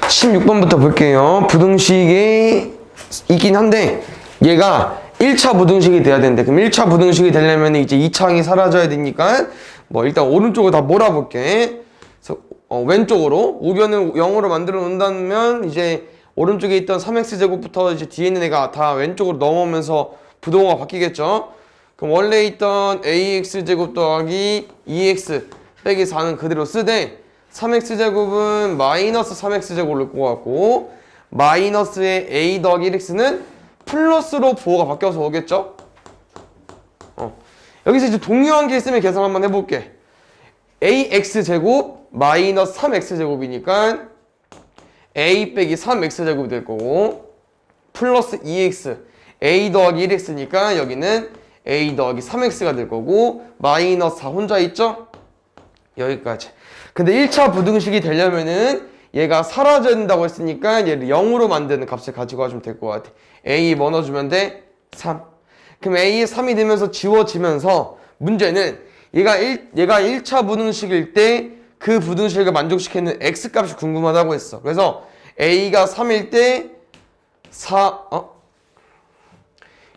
16번부터 볼게요. 부등식이 있긴 한데 얘가 1차 부등식이 돼야 되는데, 그럼 1차 부등식이 되려면 이제 2차항이 사라져야 되니까 뭐 일단 오른쪽으로 다 몰아볼게. 그래서 왼쪽으로 우변을 0으로 만들어 놓는다면 이제 오른쪽에 있던 3x제곱부터 이제 뒤에 있는 애가 다 왼쪽으로 넘어오면서 부동호가 바뀌겠죠. 그럼 원래 있던 ax제곱 더하기 2x 빼기 4는 그대로 쓰되 3x제곱은 마이너스 3x제곱을 놓을 것 같고 마이너스의 a 더하기 1x는 플러스로 부호가 바뀌어서 오겠죠? 여기서 이제 동요한 게 있으면 계산 한번 해볼게. ax제곱 마이너스 3x제곱이니까 a 빼기 3x제곱이 될 거고 플러스 2x a 더하기 1x니까 여기는 a 더하기 3x가 될 거고 마이너스 4 혼자 있죠? 여기까지. 근데 1차 부등식이 되려면은 얘가 사라져야 된다고 했으니까 얘를 0으로 만드는 값을 가지고 와주면 될 것 같아. a 뭐 넣어주면 돼? 3. 그럼 a에 3이 되면서 지워지면서 문제는 얘가 1차 부등식일 때 그 부등식을 만족시키는 x값이 궁금하다고 했어. 그래서 a가 3일 때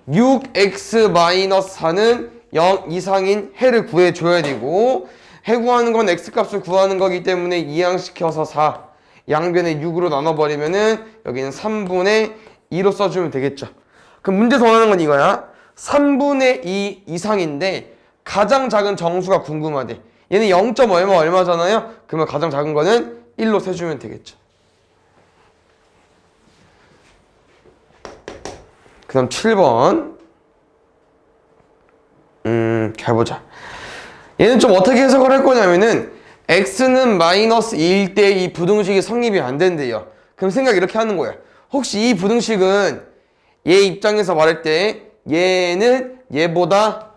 6x-4는 0 이상인 해를 구해줘야 되고 해 구하는 건 x값을 구하는 거기 때문에 이항시켜서 4 양변에 6으로 나눠버리면은 여기는 3분의 2로 써주면 되겠죠. 그럼 문제 정하는 건 이거야. 3분의 2 이상인데 가장 작은 정수가 궁금하대. 얘는 0. 얼마잖아요. 그러면 가장 작은 거는 1로 세주면 되겠죠. 그 다음 7번 잘 보자. 얘는 좀 어떻게 해석을 할 거냐면은 x는 마이너스 2일 때 이 부등식이 성립이 안 된대요. 그럼 생각 이렇게 하는 거야. 혹시 이 부등식은 얘 입장에서 말할 때 얘는 얘보다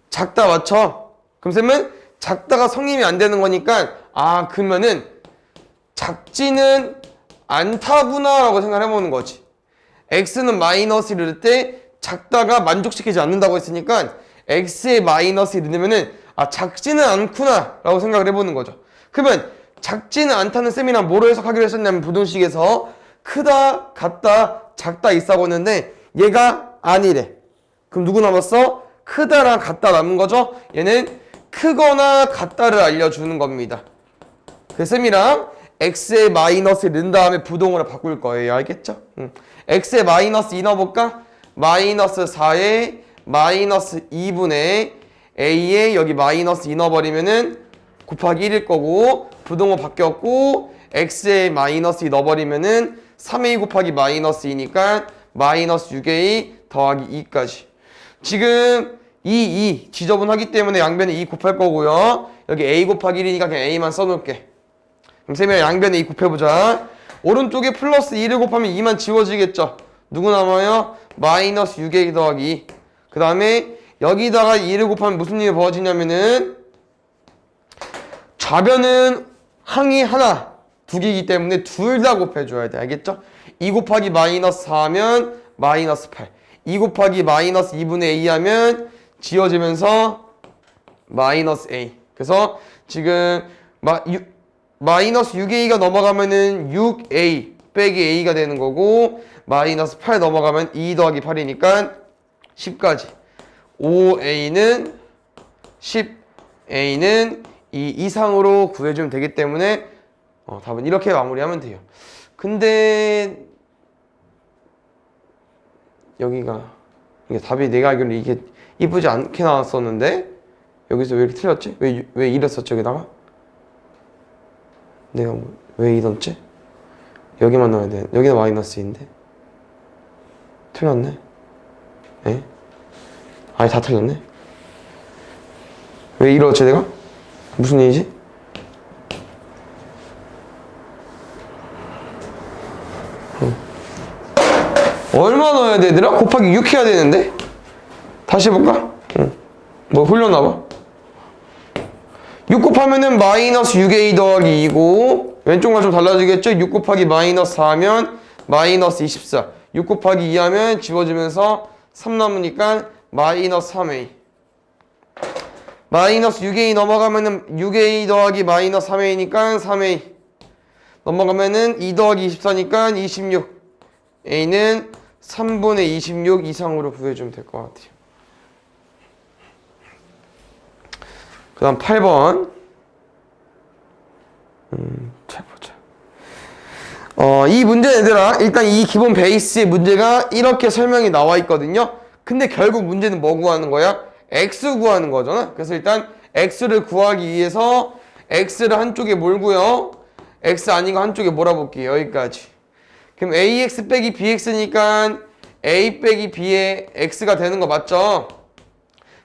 작다 맞죠? 그럼 쌤은 작다가 성립이 안 되는 거니까 그러면은 작지는 않다구나 라고 생각을 해보는 거지. x는 마이너스 1일 때 작다가 만족시키지 않는다고 했으니까 x에 마이너스 1이 되면은 작지는 않구나 라고 생각을 해보는 거죠. 그러면 작지는 않다는 쌤이랑 뭐로 해석하기로 했었냐면 부등식에서 크다, 같다, 작다 있다고 했는데 얘가 아니래. 그럼 누구 남았어? 크다랑 같다 남은 거죠. 얘는 크거나 같다를 알려주는 겁니다. 그래서 쌤이랑 x에 마이너스 1 넣은 다음에 부동으로 바꿀 거예요. 알겠죠? x에 마이너스 2 넣어볼까? 마이너스 4에 마이너스 2분의 a에 여기 마이너스 2 넣어버리면은 곱하기 1일 거고 부동호 바뀌었고 x에 마이너스 2 넣어버리면은 3a 곱하기 마이너스 2니까 마이너스 6a 더하기 2까지. 지금 2 지저분하기 때문에 양변에 2 곱할 거고요. 여기 a 곱하기 1이니까 그냥 a만 써놓을게. 그럼 쌤이랑 양변에 2 곱해보자. 오른쪽에 플러스 2를 곱하면 2만 지워지겠죠. 누구 남아요? 마이너스 6a 더하기 2. 그 다음에 여기다가 2를 곱하면 무슨 일이 벌어지냐면은 좌변은 항이 하나, 두 개이기 때문에 둘 다 곱해줘야 돼. 알겠죠? 2 곱하기 마이너스 4 하면 마이너스 8. 2 곱하기 마이너스 2분의 a 하면 지워지면서 마이너스 a. 그래서 지금 마이너스 6a가 넘어가면은 6a 빼기 a가 되는 거고 마이너스 8 넘어가면 2 더하기 8이니까 10까지. 5a는 10a는 2 이상으로 구해주면 되기 때문에 답은 이렇게 마무리하면 돼요. 근데 여기가 이게 답이 내가 알기로 이게 이쁘지 않게 나왔었는데 여기서 왜 이렇게 틀렸지? 왜 이랬었지 여기다가? 내가 왜 이랬지? 여기만 넣어야 돼. 여기는 마이너스 2인데 틀렸네. 에? 아니 다 틀렸네. 왜 이러지 내가? 무슨 일이지? 얼마 넣어야 되더라? 곱하기 6 해야 되는데? 다시 해볼까? 뭐 흘렸나봐. 6 곱하면은 마이너스 6a 더하기 2고 왼쪽만 좀 달라지겠죠? 6 곱하기 마이너스 4 하면 마이너스 24. 6 곱하기 2 하면 지워지면서 3 남으니까 마이너스 3a. 마이너스 6a 넘어가면은 6a 더하기 마이너스 3a니까 3a. 넘어가면은 2 더하기 24니까 26. A는 3분의 26 이상으로 구해주면 될 것 같아요. 그 다음 8번. 잘 보자. 이 문제 얘들아, 일단 이 기본 베이스의 문제가 이렇게 설명이 나와 있거든요. 근데 결국 문제는 뭐 구하는 거야? X 구하는 거잖아. 그래서 일단 X를 구하기 위해서 X를 한쪽에 몰고요. X 아닌 거 한쪽에 몰아볼게요. 여기까지. 그럼 AX 빼기 BX니까 A 빼기 B의 X가 되는 거 맞죠?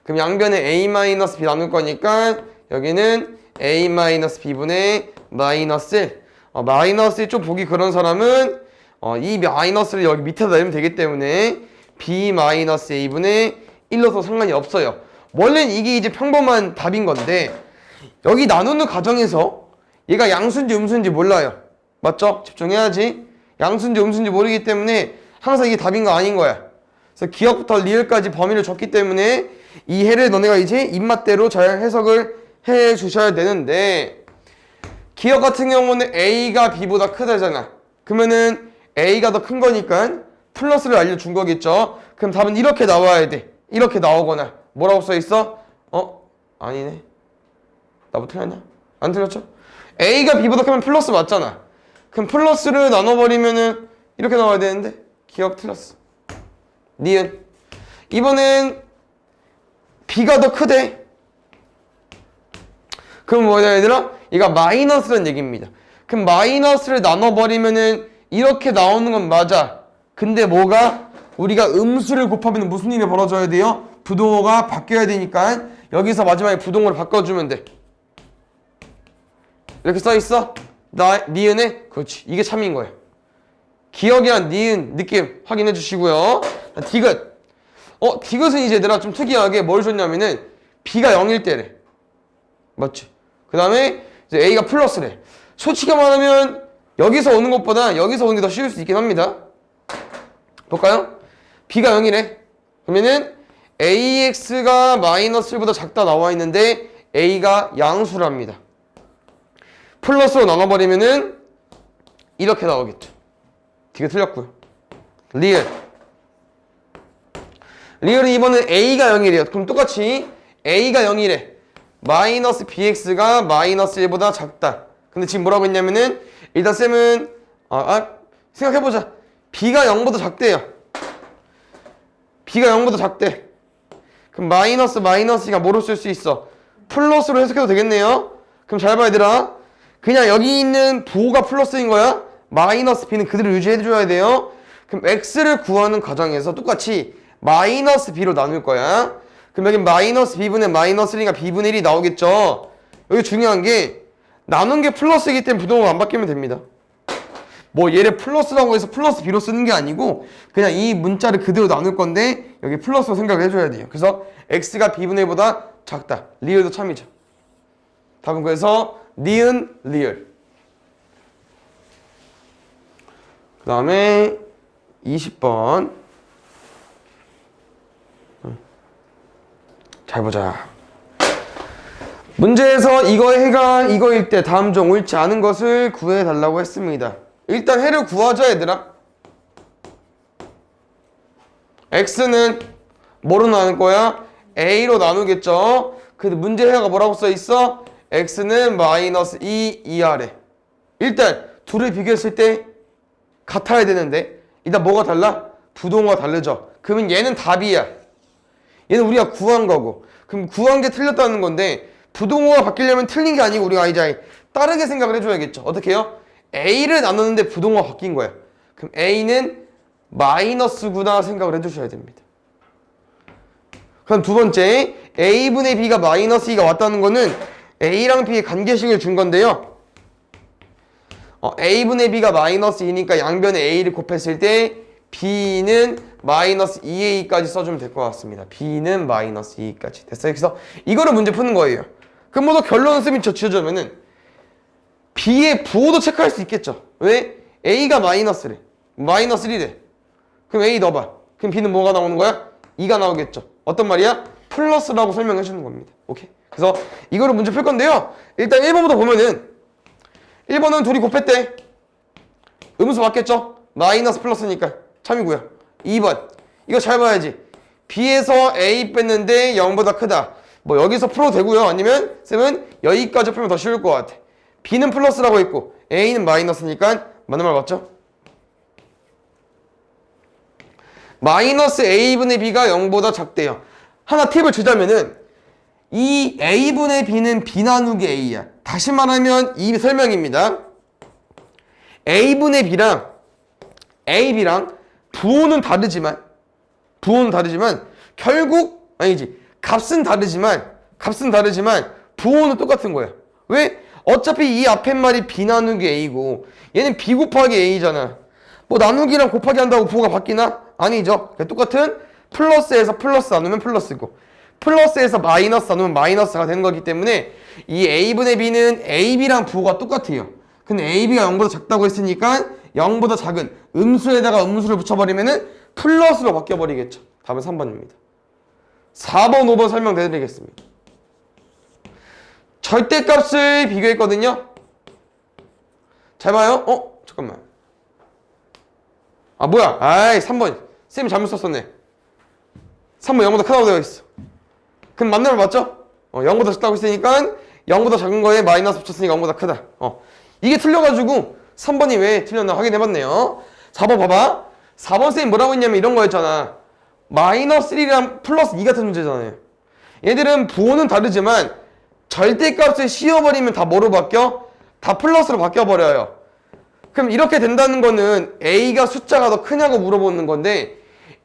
그럼 양변에 A-B 나눌 거니까 여기는 A-B분의 마이너스 1. 마이너스 1 좀 보기 그런 사람은 이 마이너스를 여기 밑에다 내면 되기 때문에 B-A분의 1로서 상관이 없어요. 원래는 이게 이제 평범한 답인 건데 여기 나누는 과정에서 얘가 양수인지 음수인지 몰라요. 맞죠? 집중해야지. 양수인지 음수인지 모르기 때문에 항상 이게 답인 거 아닌 거야. 그래서 기억부터 리을까지 범위를 줬기 때문에 이 해를 너네가 이제 입맛대로 잘 해석을 해 주셔야 되는데 기억 같은 경우는 A가 B보다 크다잖아. 그러면은 A가 더 큰 거니까 플러스를 알려준 거겠죠. 그럼 답은 이렇게 나와야 돼. 이렇게 나오거나 뭐라고 써있어? 아니네. 나뭐 틀렸냐? 안 틀렸죠? A가 B보다 크면 플러스 맞잖아. 그럼 플러스를 나눠버리면은 이렇게 나와야 되는데 기억 틀렸어. 니은. 이번엔 B가 더 크대. 그럼 뭐냐 얘들아? 이거 마이너스라는 얘기입니다. 그럼 마이너스를 나눠버리면은 이렇게 나오는 건 맞아. 근데 뭐가? 우리가 음수를 곱하면 무슨 일이 벌어져야 돼요? 부동호가 바뀌어야 되니까 여기서 마지막에 부동호를 바꿔주면 돼. 이렇게 써있어? 니은에? 그렇지. 이게 참인 거야. 기억이란 니은 느낌 확인해 주시고요. 디귿. 디귿은 이제 얘들아 좀 특이하게 뭘 줬냐면은 B가 0일 때래. 맞지? 그 다음에 이제 A가 플러스래. 솔직히 말하면 여기서 오는 것보다 여기서 오는 게 더 쉬울 수 있긴 합니다. 볼까요? B가 0이래. 그러면은 AX가 마이너스 1보다 작다 나와 있는데 A가 양수랍니다. 플러스로 나눠버리면은 이렇게 나오겠죠. 되게 틀렸고요. 리을. 리을은 이번엔 A가 0이래요. 그럼 똑같이 A가 0이래. 마이너스 BX가 마이너스 1보다 작다. 근데 지금 뭐라고 했냐면은 일단 쌤은 생각해보자. B가 0보다 작대요. B가 0보다 작대. 그럼 마이너스가 뭐로 쓸 수 있어? 플러스로 해석해도 되겠네요. 그럼 잘 봐 얘들아. 그냥 여기 있는 부호가 플러스인 거야. 마이너스 B는 그대로 유지해줘야 돼요. 그럼 X를 구하는 과정에서 똑같이 마이너스 B로 나눌 거야. 그럼 여기 마이너스 B분의 마이너스 1이니까 B분의 1이 나오겠죠. 여기 중요한 게 나눈 게 플러스이기 때문에 부동호가 안 바뀌면 됩니다. 뭐 얘를 플러스라고 해서 플러스 B로 쓰는 게 아니고 그냥 이 문자를 그대로 나눌 건데 여기 플러스로 생각을 해줘야 돼요. 그래서 X가 B분의 1보다 작다. 리을도 참이죠. 답은 그래서 니은, 리을. 그 다음에 20번. 잘 보자. 문제에서 이거의 해가 이거일 때 다음 중 옳지 않은 것을 구해달라고 했습니다. 일단 해를 구하자 얘들아. X는 뭐로 나눌 거야? A로 나누겠죠. 근데 문제 해가 뭐라고 써있어? X는 마이너스 2 이하래. 일단 둘을 비교했을 때 같아야 되는데 일단 뭐가 달라? 부동호가 다르죠. 그러면 얘는 답이야. 얘는 우리가 구한 거고. 그럼 구한 게 틀렸다는 건데 부동호가 바뀌려면 틀린 게 아니고 우리가 이제 다르게 생각을 해줘야겠죠. 어떻게 해요? A를 나누는데 부동호가 바뀐 거야. 그럼 A는 마이너스구나 생각을 해주셔야 됩니다. 그럼 두 번째 A분의 B가 마이너스 2가 왔다는 거는 A랑 B의 관계식을 준 건데요. A분의 B가 마이너스 2니까 양변에 A를 곱했을 때 B는 마이너스 2A까지 써주면 될 것 같습니다. B는 마이너스 2까지 됐어요. 그래서 이거를 문제 푸는 거예요. 그럼 뭐 결론은 쌤이 지어주면은 B의 부호도 체크할 수 있겠죠. 왜? A가 마이너스래. 마이너스 1이래. 그럼 A 넣어봐. 그럼 B는 뭐가 나오는 거야? 2가 나오겠죠. 어떤 말이야? 플러스라고 설명해 주는 겁니다. 오케이? 그래서 이거를 문제 풀 건데요. 일단 1번부터 보면은 1번은 둘이 곱했대. 음수 맞겠죠? 마이너스 플러스니까 참이고요. 2번 이거 잘 봐야지. B에서 A 뺐는데 0보다 크다. 뭐 여기서 풀어도 되고요. 아니면 쌤은 여기까지 풀면 더 쉬울 것 같아. B는 플러스라고 했고 A는 마이너스니까 맞는 말 맞죠? 마이너스 A분의 B가 0보다 작대요. 하나 팁을 주자면은 이 A분의 B는 B 나누기 A야. 다시 말하면 이 설명입니다. A분의 B랑 AB랑 부호는 다르지만 결국 아니지 값은 다르지만 부호는 똑같은 거야. 왜? 어차피 이 앞에 말이 B 나누기 A고 얘는 B 곱하기 A잖아. 뭐 나누기랑 곱하기 한다고 부호가 바뀌나? 아니죠. 똑같은 플러스에서 플러스 나누면 플러스고 플러스에서 마이너스 나누면 마이너스가 되는 거기 때문에 이 A분의 B는 AB랑 부호가 똑같아요. 근데 AB가 0보다 작다고 했으니까 0보다 작은 음수에다가 음수를 붙여버리면은 플러스로 바뀌어버리겠죠. 답은 3번입니다. 4번, 5번 설명드리겠습니다. 절대값을 비교했거든요. 잘 봐요. 잠깐만. 아 뭐야? 아이 3번. 쌤이 잘못 썼었네. 3번 0보다 크다고 되어 있어. 그럼 맞는 말 맞죠? 0보다 작다고 했으니까 0보다 작은 거에 마이너스 붙였으니까 0보다 크다. 이게 틀려가지고 3번이 왜 틀렸나 확인해봤네요. 4번 봐봐. 4번 쌤이 뭐라고 했냐면 이런 거였잖아. 마이너스 1이랑 플러스 2 같은 문제잖아요. 얘들은 부호는 다르지만 절대값을 씌워버리면 다 뭐로 바뀌어? 다 플러스로 바뀌어버려요. 그럼 이렇게 된다는 거는 A가 숫자가 더 크냐고 물어보는 건데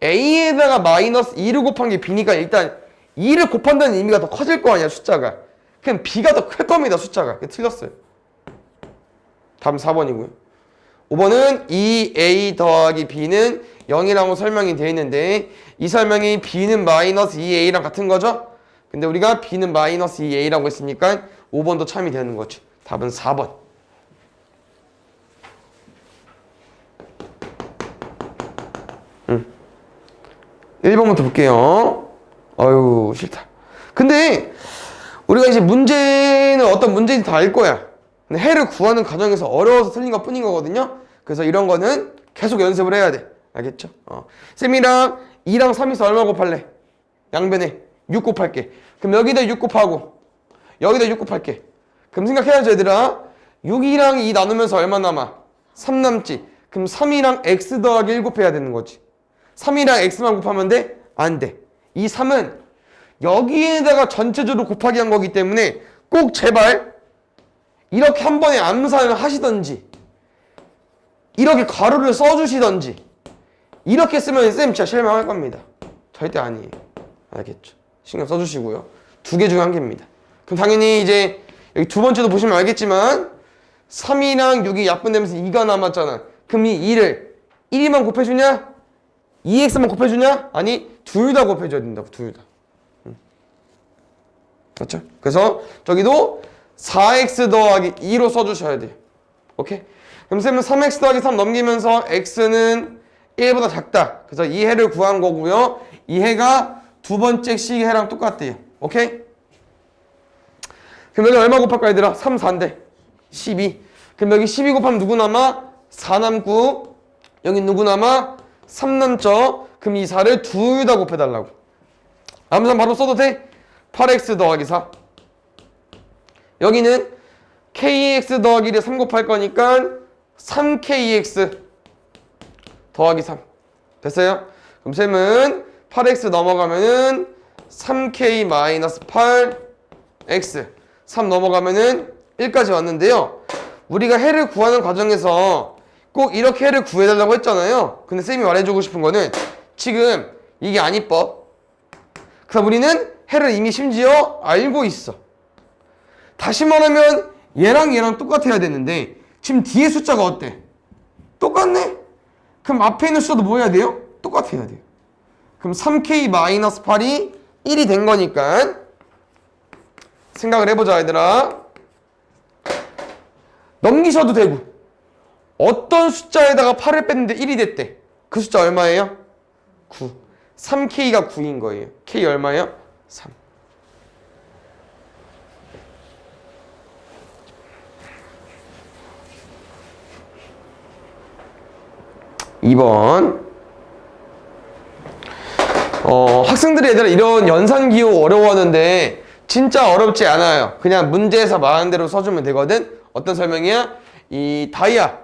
A에다가 마이너스 2를 곱한 게 B니까 일단 2를 곱한다는 의미가 더 커질 거 아니야 숫자가. 그럼 B가 더 클 겁니다 숫자가. 틀렸어요. 답은 4번이고요. 5번은 2A 더하기 B는 0이라고 설명이 되어 있는데 이 설명이 B는 마이너스 2A랑 같은 거죠? 근데 우리가 B는 마이너스 2A라고 했으니까 5번도 참이 되는 거죠. 답은 4번. 1번부터 볼게요. 아유 싫다. 근데 우리가 이제 문제는 어떤 문제인지 다 알 거야. 근데 해를 구하는 과정에서 어려워서 틀린 것 뿐인 거거든요. 그래서 이런 거는 계속 연습을 해야 돼. 알겠죠? 쌤이랑 2랑 3에서 얼마 곱할래? 양변에 6 곱할게. 그럼 여기다 6 곱하고 여기다 6 곱할게. 그럼 생각해야죠 얘들아. 6이랑 2 나누면서 얼마 남아? 3 남지. 그럼 3이랑 x 더하기 1 곱해야 되는 거지. 3이랑 x만 곱하면 돼? 안 돼. 이 3은 여기에다가 전체적으로 곱하기 한 거기 때문에 꼭 제발 이렇게 한 번에 암산을 하시던지 이렇게 가로를 써주시던지 이렇게 쓰면 쌤 진짜 실망할 겁니다. 절대 아니에요. 알겠죠? 신경 써주시고요. 두 개 중에 한 개입니다. 그럼 당연히 이제 여기 두 번째도 보시면 알겠지만 3이랑 6이 약분되면서 2가 남았잖아. 그럼 이 2를 1이만 곱해주냐? 2x만 곱해주냐? 아니 둘 다 곱해줘야 된다고. 둘 다. 그렇죠? 그래서 저기도 4x 더하기 2로 써주셔야 돼요. 오케이? 그럼 쌤은 3x 더하기 3 넘기면서 x는 1보다 작다. 그래서 이 해를 구한 거고요. 이 해가 두 번째 시해랑 똑같대요. 오케이? 그럼 여기 얼마 곱할까 얘들아? 3, 4인데 12. 그럼 여기 12 곱하면 누구 남아? 4 남고 여기 누구 남아? 3 남죠? 그럼 이 4를 둘 다 곱해달라고. 암산 바로 써도 돼? 8x 더하기 4. 여기는 kx 더하기 1에 3 곱할 거니까 3kx 더하기 3. 됐어요? 그럼 쌤은 8x 넘어가면은 3k-8x 3 넘어가면은 1까지 왔는데요. 우리가 해를 구하는 과정에서 꼭 이렇게 해를 구해달라고 했잖아요. 근데 쌤이 말해주고 싶은 거는 지금 이게 안 이뻐. 그래서 우리는 해를 이미 심지어 알고 있어. 다시 말하면 얘랑 얘랑 똑같아야 되는데 지금 뒤에 숫자가 어때? 똑같네? 그럼 앞에 있는 숫자도 뭐 해야 돼요? 똑같아야 돼요. 그럼 3k-8이 1이 된 거니까 생각을 해보자 얘들아. 넘기셔도 되고 어떤 숫자에다가 8을 뺐는데 1이 됐대. 그 숫자 얼마예요? 9. 3k가 9인 거예요. k 얼마예요? 3. 2번. 학생들이 얘들아 이런 연산기호 어려워하는데 진짜 어렵지 않아요. 그냥 문제에서 말하는 대로 써주면 되거든. 어떤 설명이야? 이 다이아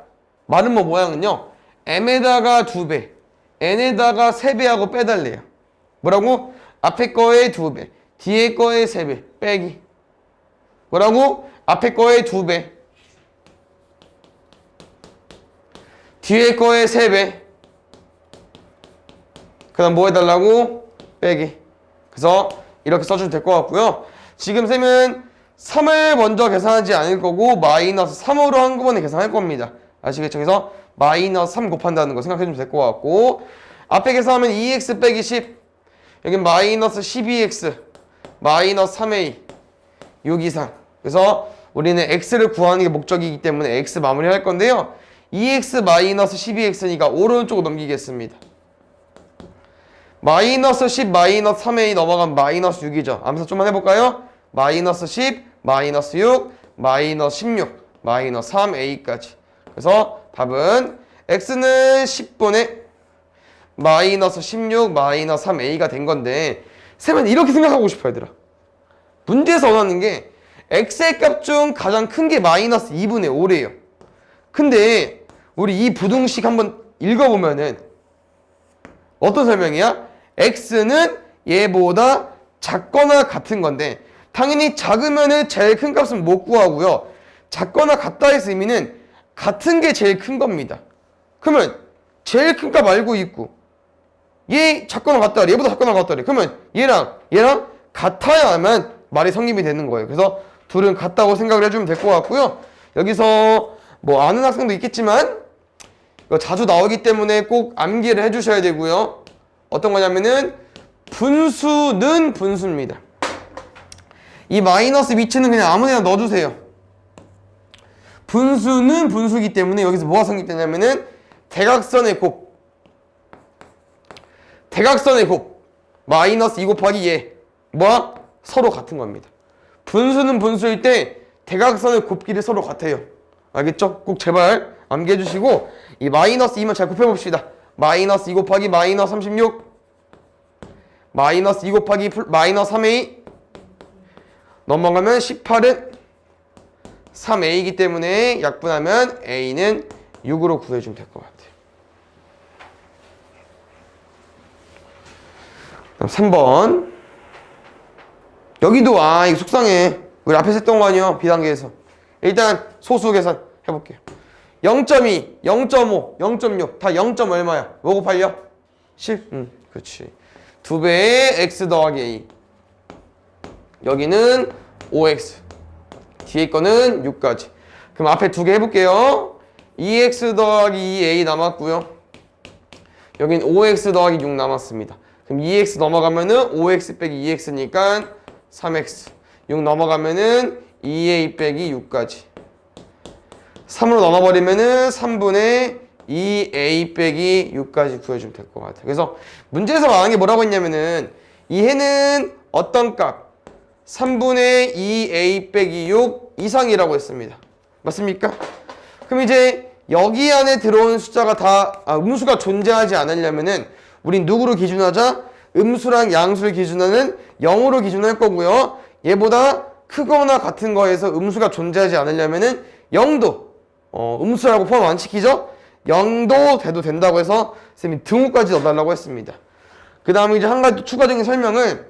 마름모 모양은요, m에다가 2배, n에다가 3배 하고 빼달래요. 뭐라고? 앞에 거에 2배, 뒤에 거에 3배 빼기. 뭐라고? 앞에 거에 2배, 뒤에 거에 3배, 그 다음 뭐 해달라고? 빼기. 그래서 이렇게 써주면 될 것 같고요. 지금 쌤은 3을 먼저 계산하지 않을 거고 마이너스 3으로 한꺼번에 계산할 겁니다. 아시겠죠? 그래서 마이너스 3 곱한다는 거 생각해주면 될 것 같고, 앞에 계산하면 2x 빼기 10, 여기 마이너스 12x 마이너스 3a 6 이상. 그래서 우리는 x를 구하는 게 목적이기 때문에 x 마무리 할 건데요, 2x 마이너스 12x니까 오른쪽으로 넘기겠습니다. 마이너스 10 마이너스 3a 넘어가면 마이너스 6이죠. 암사 좀만 해볼까요? 마이너스 10 마이너스 6 마이너스 16 마이너스 3a까지. 그래서 답은 x는 10분의 마이너스 16 마이너스 3a가 된 건데, 쌤은 이렇게 생각하고 싶어요 얘들아. 문제에서 원하는 게 x의 값 중 가장 큰 게 마이너스 2분의 5래요 근데 우리 이 부등식 한번 읽어보면은 어떤 설명이야? x는 얘보다 작거나 같은 건데, 당연히 작으면은 제일 큰 값은 못 구하고요, 작거나 같다 해서 의미는 같은 게 제일 큰 겁니다. 그러면 제일 큰 값 알고 있고 얘 작거나 같다, 얘보다 작거나 같다래. 그러면 얘랑 같아야만 말이 성립이 되는 거예요. 그래서 둘은 같다고 생각을 해주면 될 것 같고요. 여기서 뭐 아는 학생도 있겠지만 이거 자주 나오기 때문에 꼭 암기를 해주셔야 되고요. 어떤 거냐면은 분수는 분수입니다. 이 마이너스 위치는 그냥 아무데나 넣어주세요. 분수는 분수이기 때문에 여기서 뭐가 성립되냐면은 대각선의 곱 마이너스 2 곱하기 얘 뭐야? 서로 같은 겁니다. 분수는 분수일 때 대각선의 곱끼리 서로 같아요. 알겠죠? 꼭 제발 암기해 주시고, 이 마이너스 2만 잘 곱해봅시다. 마이너스 2 곱하기 마이너스 36 마이너스 2 곱하기 마이너스 3a 넘어가면 18은 3a이기 때문에 약분하면 a는 6으로 구해주면 될 것 같아요. 그럼 3번. 여기도 이거 속상해. 우리 앞에서 했던 거 아니에요? B단계에서. 일단 소수 계산 해볼게요. 0.2, 0.5, 0.6 다 0. 얼마야? 뭐 곱하려? 10. 그렇지. 2배의 x 더하기 a. 여기는 5x. 뒤에 거는 6까지. 그럼 앞에 두 개 해볼게요. 2x 더하기 2a 남았고요. 여긴 5x 더하기 6 남았습니다. 그럼 2x 넘어가면은 5x 빼기 2x니까 3x. 6 넘어가면은 2a 빼기 6까지. 3으로 나눠버리면은 3분의 2a 빼기 6까지 구해주면 될 것 같아요. 그래서 문제에서 말하는 게 뭐라고 했냐면은 이 해는 어떤 값? 3분의 2a 빼기 6 이상이라고 했습니다. 맞습니까? 그럼 이제 여기 안에 들어온 숫자가 다 음수가 존재하지 않으려면은 우린 누구로 기준하자? 음수랑 양수를 기준하는 0으로 기준할 거고요. 얘보다 크거나 같은 거에서 음수가 존재하지 않으려면은 0도 음수라고 포함 안 시키죠? 0도 돼도 된다고 해서 쌤이 등호까지 넣어달라고 했습니다. 그 다음에 이제 한 가지 또 추가적인 설명은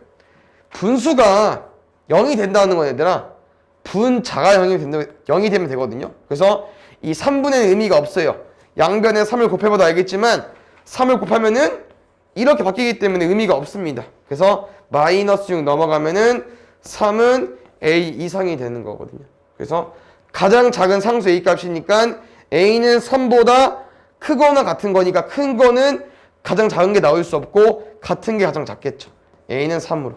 분수가 0이 된다는 건 얘들아 분자가 0이 되면 되거든요. 그래서 이 3분의 의미가 없어요. 양변에 3을 곱해봐도 알겠지만 3을 곱하면은 이렇게 바뀌기 때문에 의미가 없습니다. 그래서 마이너스 6 넘어가면은 3은 a 이상이 되는 거거든요. 그래서 가장 작은 상수 a 값이니까 a는 3보다 크거나 같은 거니까 큰 거는 가장 작은 게 나올 수 없고 같은 게 가장 작겠죠. a는 3으로.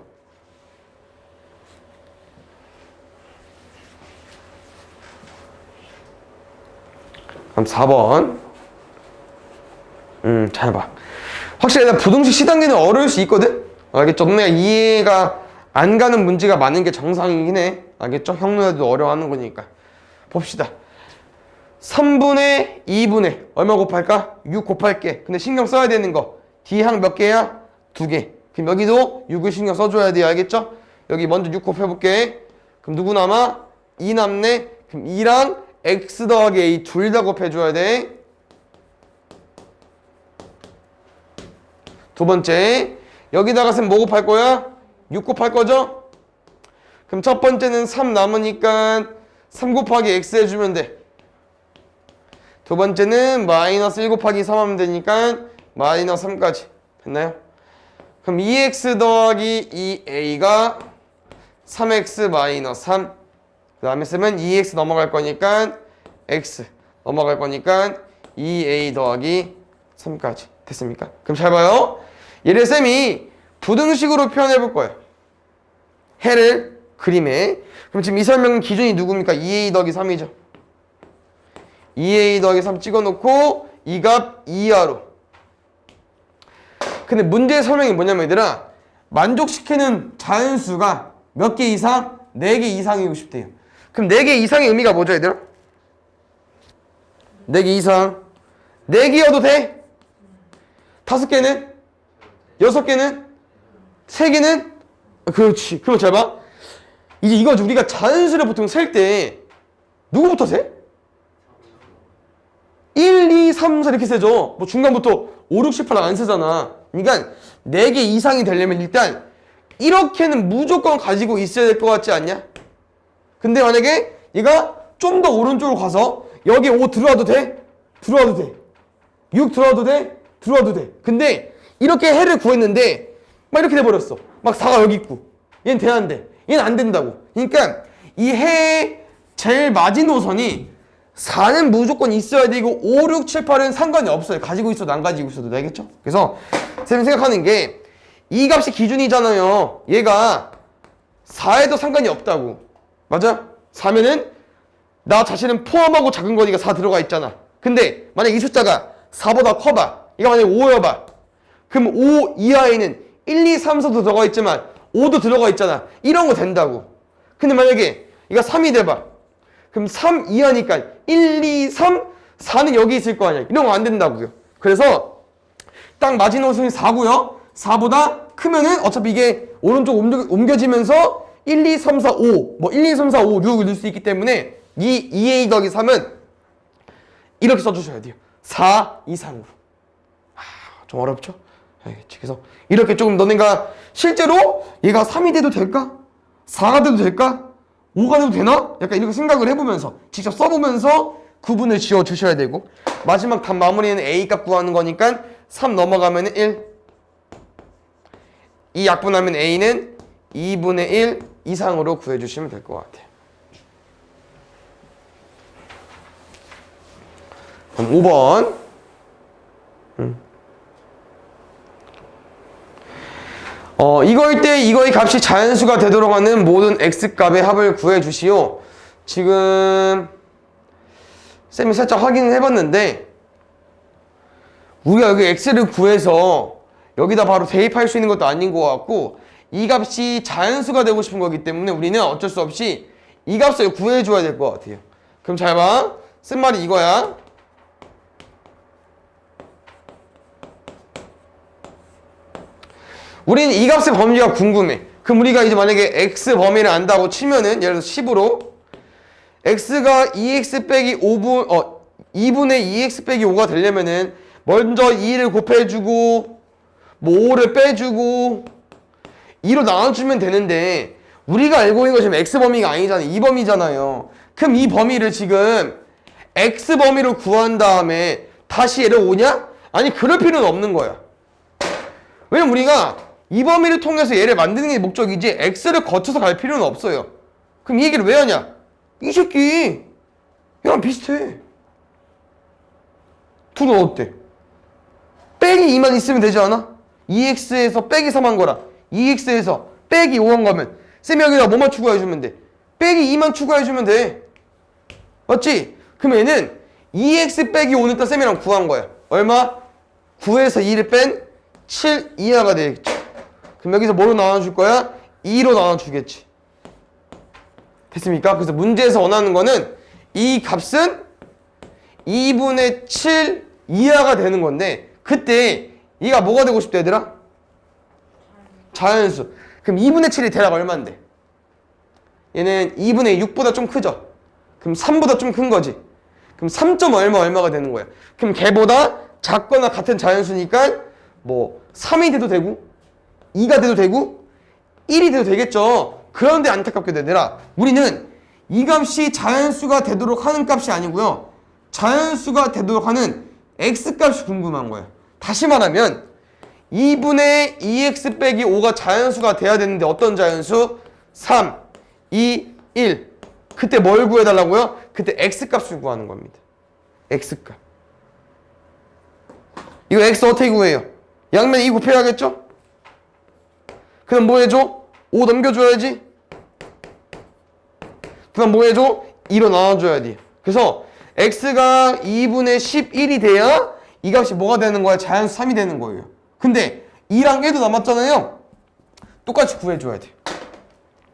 그럼 4번. 잘 봐. 확실히 부등식 시단계는 어려울 수 있거든? 알겠죠? 내가 이해가 안 가는 문제가 많은 게 정상이긴 해. 알겠죠? 형누나도 어려워하는 거니까. 봅시다. 3분의 2분의 얼마 곱할까? 6 곱할게. 근데 신경 써야 되는 거 D항 몇 개야? 2개. 그럼 여기도 6을 신경 써줘야 돼요. 알겠죠? 여기 먼저 6 곱해볼게. 그럼 누구 남아? 2 남네. 그럼 2랑 X 더하기 A 둘 다 곱해줘야 돼. 두 번째, 여기다가 쌤 뭐 곱할 거야? 6 곱할 거죠? 그럼 첫 번째는 3 남으니까 3 곱하기 X 해주면 돼. 두 번째는 마이너스 1 곱하기 3 하면 되니까 마이너스 3까지. 됐나요? 그럼 2X 더하기 2A가 3X 마이너스 3. 그 다음에 쓰면 2X 넘어갈 거니까 X 넘어갈 거니까 2A 더하기 3까지. 됐습니까? 그럼 잘 봐요. 얘를 쌤이 부등식으로 표현해 볼 거예요. 해를 그림에. 그럼 지금 이 설명은 기준이 누굽니까? 2A 더하기 3이죠. 2A 더하기 3 찍어놓고 이 값 2하로. 근데 문제의 설명이 뭐냐면 얘들아, 만족시키는 자연수가 몇 개 이상? 4개 이상이고 싶대요. 그럼 4개 이상의 의미가 뭐죠 얘들아? 4개 이상. 4개여도 돼? 5개는? 6개는? 3개는? 그렇지. 그럼 잘 봐. 이제 이거지. 우리가 자연수를 보통 셀 때 누구부터 세? 1, 2, 3, 4 이렇게 세죠. 뭐 중간부터 5, 6, 7, 8 안 세잖아. 그러니까 4개 이상이 되려면 일단 이렇게는 무조건 가지고 있어야 될 것 같지 않냐? 근데 만약에 얘가 좀 더 오른쪽으로 가서 여기 5 들어와도 돼? 들어와도 돼. 6 들어와도 돼? 들어와도 돼. 근데 이렇게 해를 구했는데 막 이렇게 돼버렸어. 막 4가 여기 있고 얘는 돼야 안 돼. 얘는 안 된다고. 그러니까 이 해의 제일 마지노선이 4는 무조건 있어야 되고 5, 6, 7, 8은 상관이 없어요. 가지고 있어도 안 가지고 있어도. 알겠죠? 그래서 쌤이 생각하는 게 이 값이 기준이잖아요. 얘가 4에도 상관이 없다고. 맞아? 4면은 나 자신은 포함하고 작은 거니까 4 들어가 있잖아. 근데 만약 이 숫자가 4보다 커봐. 이거 만약에 5여봐. 그럼 5 이하에는 1, 2, 3, 4도 들어가 있지만 5도 들어가 있잖아. 이런 거 된다고. 근데 만약에 이거 3이 돼봐. 그럼 3 이하니까 1, 2, 3, 4는 여기 있을 거 아니야. 이런 거 안 된다고요. 그래서 딱 마지노선이 4고요. 4보다 크면은 어차피 이게 오른쪽 옮겨지면서 1, 2, 3, 4, 5 뭐 1, 2, 3, 4, 5, 6을 넣을 수 있기 때문에 이 2A 더하기 3은 이렇게 써주셔야 돼요. 4 이상으로. 좀 어렵죠? 알겠지? 그래서 이렇게 조금 너네가 실제로 얘가 3이 돼도 될까? 4가 돼도 될까? 5가 돼도 되나? 약간 이렇게 생각을 해보면서 직접 써보면서 구분을 지어주셔야 되고, 마지막 답 마무리는 A값 구하는 거니까 3 넘어가면 1. 이 약분하면 A는 2분의 1 이상으로 구해주시면 될 것 같아요. 그럼 5번. 이거일 때 이거의 값이 자연수가 되도록 하는 모든 x값의 합을 구해주시오. 지금 쌤이 살짝 확인을 해봤는데 우리가 여기 x를 구해서 여기다 바로 대입할 수 있는 것도 아닌 것 같고, 이 값이 자연수가 되고 싶은 거기 때문에 우리는 어쩔 수 없이 이 값을 구해줘야 될 것 같아요. 그럼 잘 봐. 쓴 말이 이거야. 우리는 이 값의 범위가 궁금해. 그럼 우리가 이제 만약에 x 범위를 안다고 치면은 예를 들어서 10으로 x가 2x 빼기 2분의 2x 빼기 5가 되려면은 먼저 2를 곱해주고 뭐 5를 빼주고 2로 나눠주면 되는데, 우리가 알고 있는 건 지금 x 범위가 아니잖아요. 이 범위잖아요. 그럼 이 범위를 지금 x 범위로 구한 다음에 다시 얘를 5냐? 아니, 그럴 필요는 없는 거야. 왜냐면 우리가 이 범위를 통해서 얘를 만드는 게 목적이지 x를 거쳐서 갈 필요는 없어요. 그럼 이 얘기를 왜 하냐? 이 새끼 얘랑 비슷해. 둘은 어때? 빼기 2만 있으면 되지 않아? 2x에서 빼기 3 한 거라 2x에서 빼기 5 한 거면 쌤이 여기다 뭐만 추가해주면 돼? 빼기 2만 추가해주면 돼. 맞지? 그럼 얘는 2x 빼기 5는 일단 쌤이랑 구한 거야. 얼마? 9에서 2를 뺀 7 이하가 되겠지. 그럼 여기서 뭐로 나눠줄 거야? 2로 나눠주겠지. 됐습니까? 그래서 문제에서 원하는 거는 이 값은 2분의 7 이하가 되는 건데 그때 얘가 뭐가 되고 싶다 얘들아? 자연수. 그럼 2분의 7이 대략 얼마인데? 얘는 2분의 6보다 좀 크죠? 그럼 3보다 좀 큰 거지. 그럼 3점 얼마가 되는 거야. 그럼 걔보다 작거나 같은 자연수니까 뭐 3이 돼도 되고 2가 돼도 되고 1이 돼도 되겠죠. 그런데 안타깝게 얘들아, 우리는 이 값이 자연수가 되도록 하는 값이 아니고요, 자연수가 되도록 하는 x값이 궁금한 거야. 다시 말하면 2분의 2x 빼기 5가 자연수가 돼야 되는데 어떤 자연수? 3, 2, 1. 그때 뭘 구해달라고요? 그때 x값을 구하는 겁니다. x값. 이거 x 어떻게 구해요? 양면 2 곱해야겠죠? 그럼 뭐 해줘? 5 넘겨줘야지. 그 다음 뭐 해줘? 2로 나눠줘야 돼. 그래서 x가 2분의 11이 돼야 이 값이 뭐가 되는 거야? 자연수 3이 되는 거예요. 근데 2랑 1도 남았잖아요. 똑같이 구해줘야 돼.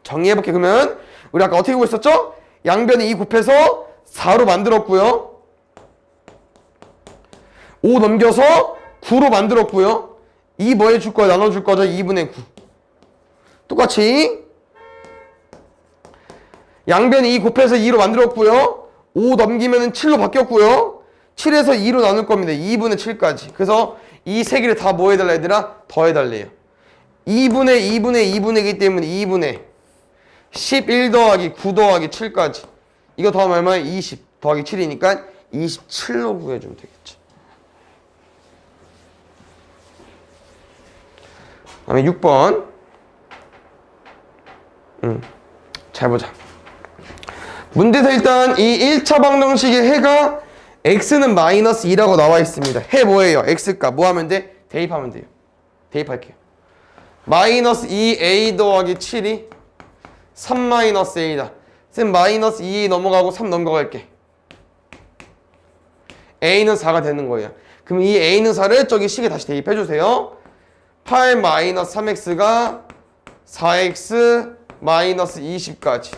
정리해볼게. 그러면 우리 아까 어떻게 구했었죠? 양변에 2 곱해서 4로 만들었고요, 5 넘겨서 9로 만들었고요, 2 뭐 해줄 거야? 나눠줄 거죠? 2분의 9. 똑같이 양변에 2 곱해서 2로 만들었고요, 5 넘기면 7로 바뀌었고요, 7에서 2로 나눌 겁니다. 2분의 7까지. 그래서 이 세 개를 다 뭐 해달라 얘들아? 더해달래요. 2분의 2분의이기 때문에 2분의 11 더하기 9 더하기 7까지. 이거 더하면 얼마야? 20 더하기 7이니까 27로 구해주면 되겠죠. 그 다음에 6번. 잘 보자. 문제에서 일단 이 1차 방정식의 해가 x는 마이너스 2라고 나와 있습니다. 해 뭐예요? x값 뭐 하면 돼? 대입하면 돼요. 대입할게요. 마이너스 2a 더하기 7이 3 마이너스 a다. 쌤 마이너스 2 넘어가고 3 넘어갈게. a는 4가 되는 거예요. 그럼 이 a는 4를 저기 식에 다시 대입해주세요. 8 마이너스 3x가 4x 마이너스 20까지.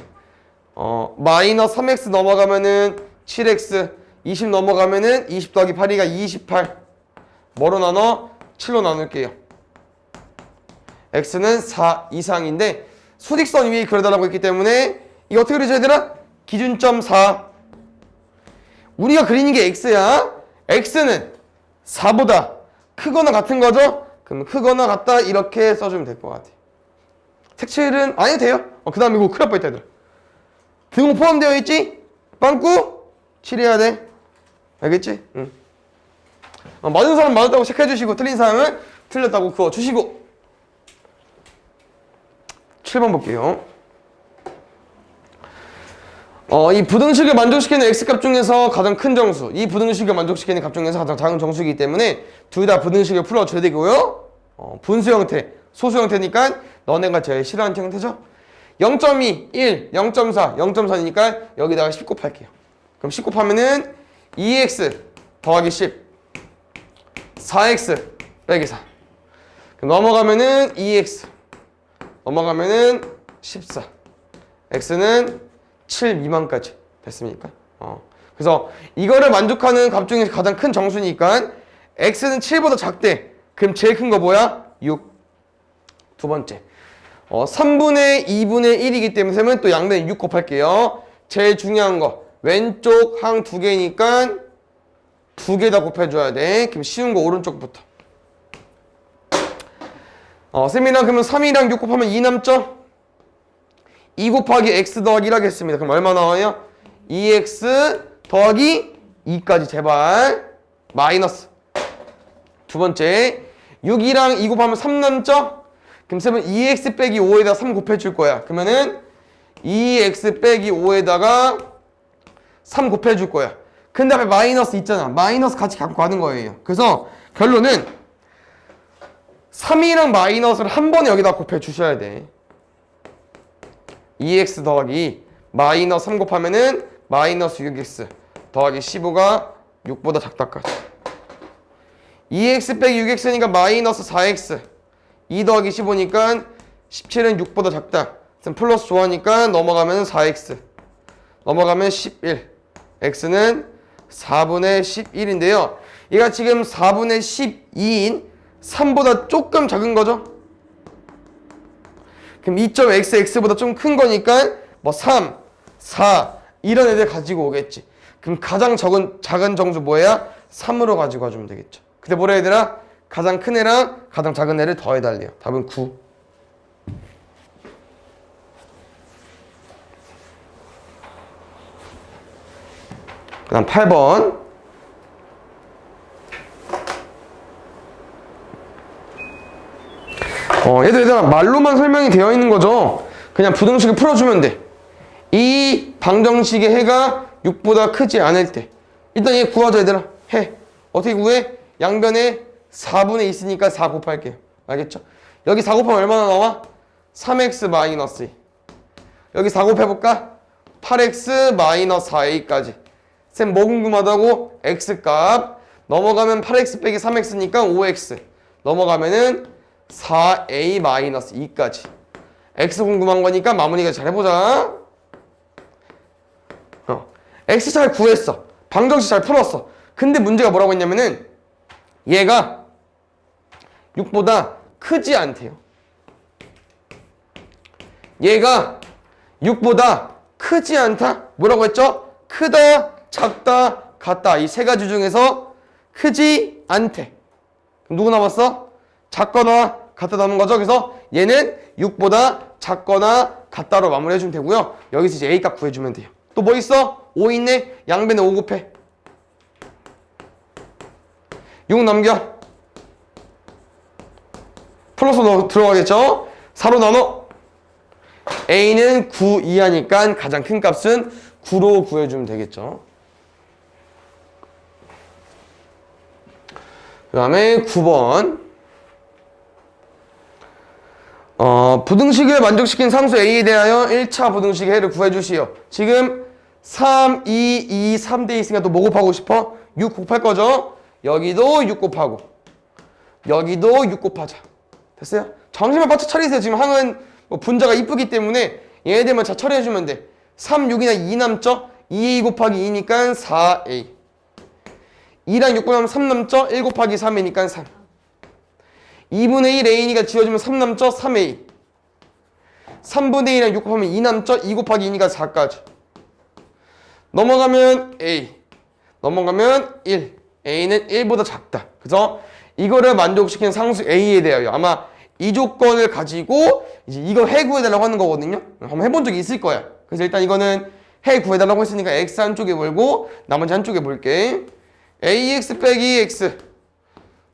마이너스 3x 넘어가면은 7x, 20 넘어가면은 20 더하기 8이가 28. 뭐로 나눠? 7로 나눌게요. x는 4 이상인데 수직선 위에 그려달라고 했기 때문에 이거 어떻게 그리죠 얘들아? 기준점 4. 우리가 그리는 게 x야. x는 4보다 크거나 같은 거죠? 그럼 크거나 같다 이렇게 써주면 될 것 같아. 색칠은 안 해도 돼요. 그 다음에 이거 큰일 날 뻔했다 얘들아. 등호 포함되어 있지? 빵꾸 칠해야 돼. 알겠지? 응. 맞은 사람 맞았다고 체크해 주시고 틀린 사람은 틀렸다고 그어 주시고. 7번 볼게요. 이 부등식을 만족시키는 x값 중에서 가장 큰 정수, 이 부등식을 만족시키는 값 중에서 가장 작은 정수이기 때문에 둘 다 부등식을 풀어줘야 되고요. 분수 형태, 소수 형태니까 너네가 제일 싫어하는 형태죠. 0.2, 1, 0.4, 0.4니까 여기다가 10 곱할게요. 그럼 10 곱하면은 2x 더하기 10, 4x 빼기 4. 그럼 넘어가면은 2x, 넘어가면은 14. x는 7 미만까지 됐습니까? 그래서 이거를 만족하는 값 중에 가장 큰 정수니까 x는 7보다 작대. 그럼 제일 큰 거 뭐야? 6. 두 번째. 3분의 2분의 1이기 때문에 쌤은 또 양변에 6 곱할게요. 제일 중요한 거. 왼쪽 항 두 개니까 두 개 다 곱해줘야 돼. 그럼 쉬운 거 오른쪽부터. 쌤이랑 그러면 3이랑 6 곱하면 2 남죠? 2 곱하기 x 더하기 1 하겠습니다. 그럼 얼마 나와요? 2x 더하기 2까지 제발. 마이너스. 두 번째. 6이랑 2 곱하면 3 남죠? 그럼 쌤은 2x 빼기 5에다가 3 곱해줄 거야. 그러면은 2x 빼기 5에다가 3 곱해줄 거야. 근데 앞에 마이너스 있잖아. 마이너스 같이 갖고 가는 거예요. 그래서 결론은 3이랑 마이너스를 한 번에 여기다 곱해주셔야 돼. 2x 더하기 마이너스 3 곱하면은 마이너스 6x 더하기 15가 6보다 작다까지. 2x 빼기 6x니까 마이너스 4x, 2 더하기 15니까 17은 6보다 작다. 플러스 좋아하니까 넘어가면 4x, 넘어가면 11, x는 4분의 11인데요. 얘가 지금 4분의 12인 3보다 조금 작은 거죠? 그럼 2.xx보다 좀 큰 거니까 뭐 3, 4 이런 애들 가지고 오겠지. 그럼 가장 작은 정수 뭐야? 3으로 가지고 와주면 되겠죠. 근데 뭐라 얘들아? 가장 큰 애랑 가장 작은 애를 더해달래요. 답은 9. 그 다음 8번. 얘들아 말로만 설명이 되어 있는 거죠. 그냥 부등식을 풀어주면 돼. 이 방정식의 해가 6보다 크지 않을 때 일단 얘 구하자 얘들아. 해. 어떻게 구해? 양변에 4분의 있으니까 4 곱할게요. 알겠죠? 여기 4 곱하면 얼마나 나와? 3x 마이너스 2. 여기 4 곱해볼까? 8x 마이너스 4a까지. 쌤 뭐 궁금하다고? x값 넘어가면 8x 빼기 3x니까 5x 넘어가면은 4a 마이너스 2까지. x 궁금한 거니까 마무리가 잘 해보자. x 잘 구했어. 방정식 잘 풀었어. 근데 문제가 뭐라고 했냐면은 얘가 6보다 크지 않대요. 얘가 6보다 크지 않다? 뭐라고 했죠? 크다, 작다, 같다. 이 세 가지 중에서 크지 않대. 그럼 누구 남았어? 작거나 같다 남은 거죠. 그래서 얘는 6보다 작거나 같다로 마무리해주면 되고요. 여기서 이제 A값 구해주면 돼요. 또 뭐 있어? 5 있네? 양변에 5 곱해. 6 넘겨. 플러스 들어가겠죠? 4로 나눠. A는 9 이하니까 가장 큰 값은 9로 구해주면 되겠죠. 그 다음에 9번. 부등식을 만족시킨 상수 A에 대하여 1차 부등식의 해를 구해주시오. 지금 3, 2, 2, 3대 있으니까 또 뭐 곱하고 싶어? 6 곱할 거죠? 여기도 6 곱하고 여기도 6 곱하자. 됐어요? 정신만 바짝 차리세요. 지금 항은 뭐 분자가 이쁘기 때문에 얘네들만 잘 처리해주면 돼. 3, 6이나 2 남죠? 2a 곱하기 2니까 4a. 2랑 6 곱하면 3 남죠? 1 곱하기 3이니까 3. 2분의 1 a니까 지워주면 3 남죠? 3a. 3분의 1이랑 6 곱하면 2 남죠? 2 곱하기 2니까 4까지. 넘어가면 a. 넘어가면 1. a는 1보다 작다. 그래서 이거를 만족시키는 상수 a에 대하여 아마 이 조건을 가지고 이제 이거 해 구해달라고 하는 거거든요. 한번 해본 적이 있을 거야. 그래서 일단 이거는 해 구해달라고 했으니까 x 한쪽에 몰고 나머지 한쪽에 볼게. ax 빼기 x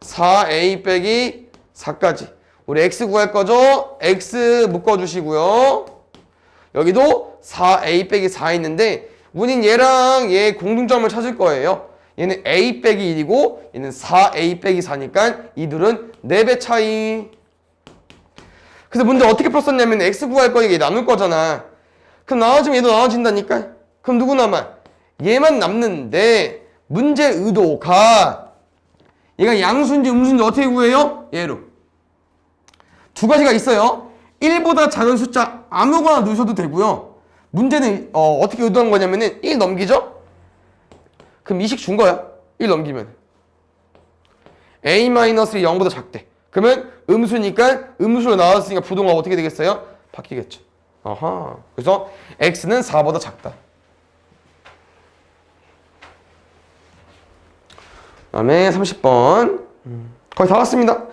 4a 빼기 4까지. 우리 x 구할 거죠? x 묶어주시고요. 여기도 4a 빼기 4 있는데 우린 얘랑 얘 공통점을 찾을 거예요. 얘는 a 빼기 1이고 얘는 4a 빼기 4니까 이 둘은 4배 차이. 그래서 문제 어떻게 풀었었냐면 x 구할 거니까 얘 나눌 거잖아. 그럼 나눠지면 얘도 나눠진다니까. 그럼 누구 남아? 얘만 남는데 문제 의도가 얘가 양수인지 음수인지 어떻게 구해요? 얘로. 두 가지가 있어요. 1보다 작은 숫자 아무거나 넣으셔도 되고요. 문제는 어떻게 의도한 거냐면은 1 넘기죠? 그럼 이식 준 거야. 1 넘기면. a-이 0보다 작대. 그러면 음수니까 음수로 나왔으니까 부동하고 어떻게 되겠어요? 바뀌겠죠. 아하. 그래서 x는 4보다 작다. 그 다음에 30번. 거의 다 왔습니다.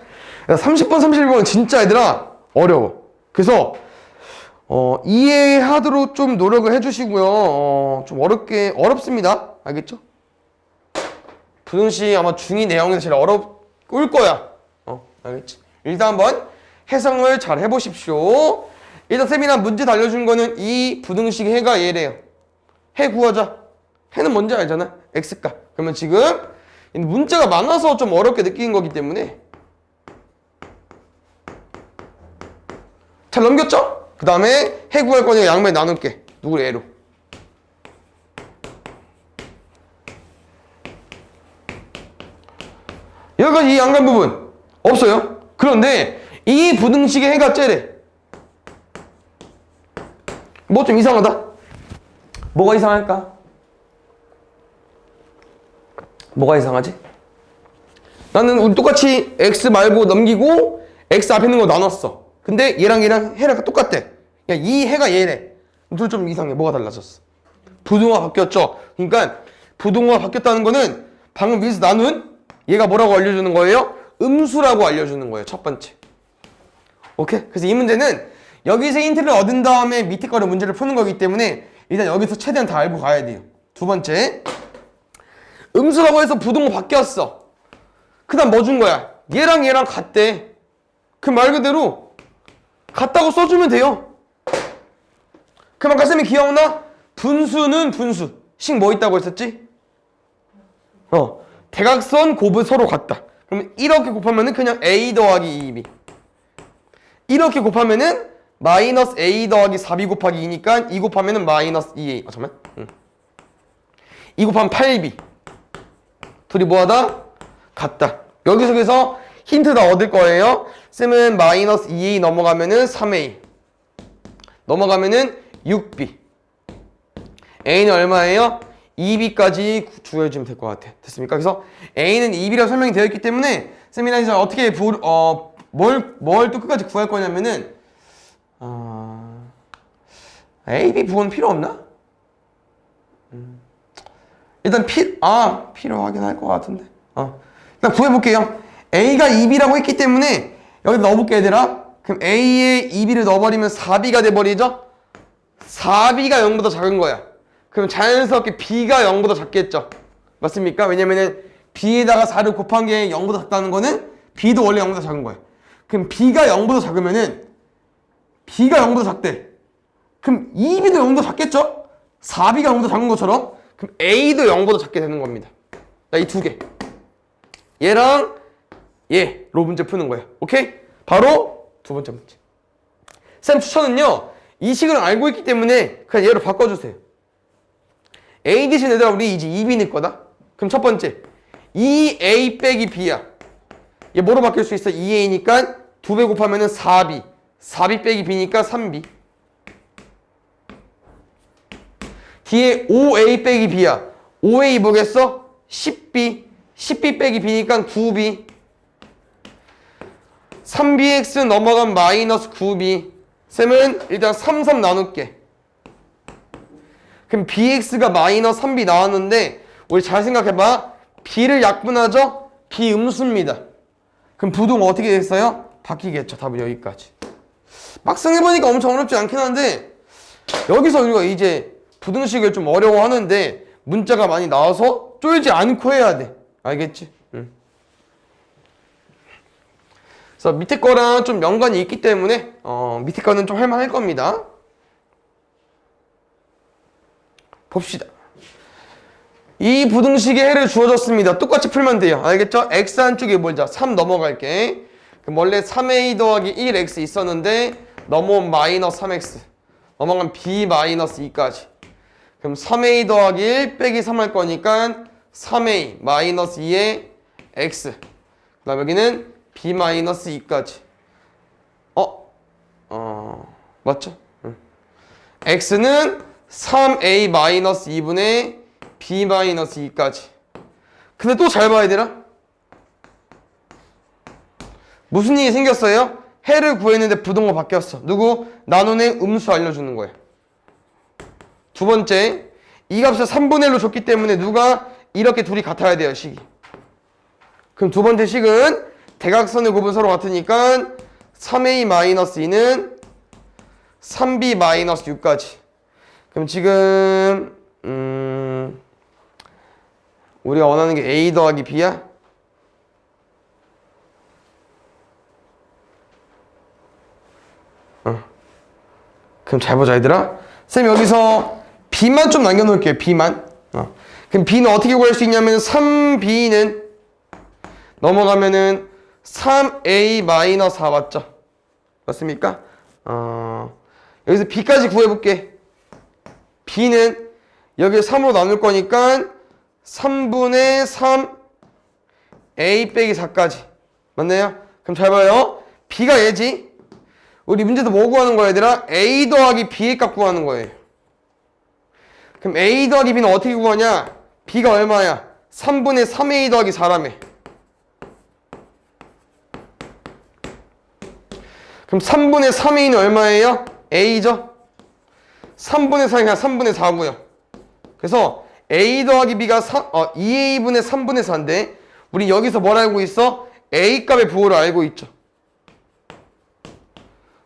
30번, 31번은 진짜 얘들아 어려워. 그래서 이해하도록 좀 노력을 해주시고요. 좀 어렵습니다. 알겠죠? 부등식 아마 중2 내용에서 제일 어려울 거야. 알겠지? 일단 한번 해석을 잘 해보십시오. 일단 쌤이랑 문제 달려준 거는 이 부등식의 해가 얘래요. 해 구하자. 해는 뭔지 알잖아. x값. 그러면 지금 문자가 많아서 좀 어렵게 느끼는 거기 때문에 잘 넘겼죠? 그 다음에 해 구할 거니까 양변에 나눌게. 누구를 얘로. 여기까지 이 양변 부분 없어요. 그런데 이 부등식의 해가 째래. 뭐 좀 이상하다. 뭐가 이상할까? 뭐가 이상하지? 나는 우리 똑같이 x 말고 넘기고 x 앞에 있는 거 나눴어. 근데 얘랑 해랑 똑같대. 야, 이 해가 얘래. 둘 좀 이상해. 뭐가 달라졌어? 부등호가 바뀌었죠. 그러니까 부등호가 바뀌었다는 거는 방금 위에서 나눈 얘가 뭐라고 알려주는 거예요? 음수라고 알려주는 거예요. 첫 번째. 오케이? 그래서 이 문제는 여기서 힌트를 얻은 다음에 밑에 거를 문제를 푸는 거기 때문에 일단 여기서 최대한 다 알고 가야 돼요. 두 번째, 음수라고 해서 부등호 바뀌었어. 그 다음 뭐 준 거야? 얘랑 같대. 그 말 그대로 같다고 써주면 돼요. 그럼 아까 쌤이 기억나? 분수는 분수. 식 뭐 있다고 했었지? 대각선 곱은 서로 같다. 그러면 이렇게 곱하면은 그냥 a 더하기 2b. 이렇게 곱하면은 마이너스 a 더하기 4b 곱하기 2니까 2 곱하면은 마이너스 2a. 잠깐만. 2 곱하면 8b. 둘이 뭐하다? 같다. 여기서 힌트 다 얻을 거예요. 쌤은 마이너스 2a 넘어가면은 3a. 넘어가면은 6b. a는 얼마예요? 2b까지 주어주면 될 것 같아. 됐습니까? 그래서 a는 2b라고 설명이 되어 있기 때문에 쌤이랑 이제 어떻게 뭘 또 끝까지 구할 거냐면은 a, b 부호는 필요 없나? 일단 필요하긴 할 것 같은데. 일단 구해볼게요. a가 2b라고 했기 때문에 여기 넣어볼게 얘들아. 그럼 a에 2b를 넣어버리면 4b가 돼버리죠? 4b가 0보다 작은 거야. 그럼 자연스럽게 b가 0보다 작겠죠? 맞습니까? 왜냐면은 b에다가 4를 곱한 게 0보다 작다는 거는 b도 원래 0보다 작은 거야. 그럼 b가 0보다 작으면은 b가 0보다 작대. 그럼 2b도 0보다 작겠죠? 4b가 0보다 작은 것처럼 그럼 a도 0보다 작게 되는 겁니다. 자, 이 두 개. 얘랑 얘로 문제 푸는 거예요. 오케이? 바로 두 번째 문제. 쌤 추천은요. 이 식을 알고 있기 때문에 그냥 얘로 바꿔주세요. a 대신 얘들아 우리 이제 2b 넣을 거다. 그럼 첫 번째 2a 빼기 b야. 얘 뭐로 바뀔 수 있어? 2a니까 2배 곱하면은 4b. 4b 빼기 b니까 3b. 뒤에 5a 빼기 b야. 5a 뭐겠어? 10b. 10b 빼기 b니까 9b. 3bx 넘어간 마이너스 9b. 쌤은 일단 3 나눌게. 그럼 bx가 마이너스 3b 나왔는데 우리 잘 생각해봐. b를 약분하죠? b 음수입니다. 그럼 부등 어떻게 됐어요? 바뀌겠죠. 답은 여기까지. 막상 해보니까 엄청 어렵지 않긴 한데 여기서 우리가 이제 부등식을 좀 어려워하는데 문자가 많이 나와서 쫄지 않고 해야 돼. 알겠지? 그래서 밑에 거랑 좀 연관이 있기 때문에 밑에 거는 좀 할만할 겁니다. 봅시다. 이 부등식의 해를 주어졌습니다. 똑같이 풀면 돼요. 알겠죠? x 한쪽에 몰자. 3 넘어갈게. 그럼 원래 3a 더하기 1x 있었는데 넘어온 마이너스 3x. 넘어간 b 마이너스 2까지. 그럼 3a 더하기 1 빼기 3 할 거니까 3a 마이너스 2의 x. 그 다음 여기는 b 마이너스 2까지. 맞죠? x는 3a 마이너스 2분의 b 마이너스 2까지. 근데 또 잘 봐야 되나? 무슨 일이 생겼어요? 해를 구했는데 부등호 바뀌었어. 누구? 나눈의 음수 알려주는 거예요. 두 번째, 이 값을 3분의 1로 줬기 때문에 누가 이렇게 둘이 같아야 돼요, 식이. 그럼 두 번째 식은 대각선의 곱은 서로 같으니까 3a 마이너스 2는 3b 마이너스 6까지. 그럼 지금 우리가 원하는 게 a 더하기 b야? 그럼 잘 보자 얘들아. 쌤 여기서 b만 좀 남겨놓을게요. b만. 그럼 b는 어떻게 구할 수 있냐면 3b는 넘어가면은 3a 마이너스 4 맞죠? 맞습니까? 여기서 b까지 구해볼게. b는 여기 3으로 나눌 거니까 3분의 3 a 빼기 4까지. 맞나요? 그럼 잘 봐요. b가 얘지. 우리 문제에서 뭐 구하는 거야 얘들아? a 더하기 b의 값 구하는 거예요. 그럼 a 더하기 b는 어떻게 구하냐? b가 얼마야? 3분의 3a 더하기 4라며. 그럼 3분의 3a는 얼마예요? a죠? 3분의 4가 3분의 4고요. 그래서 a 더하기 b가 2a분의 3분의 4인데 우리 여기서 뭘 알고 있어? a 값의 부호를 알고 있죠.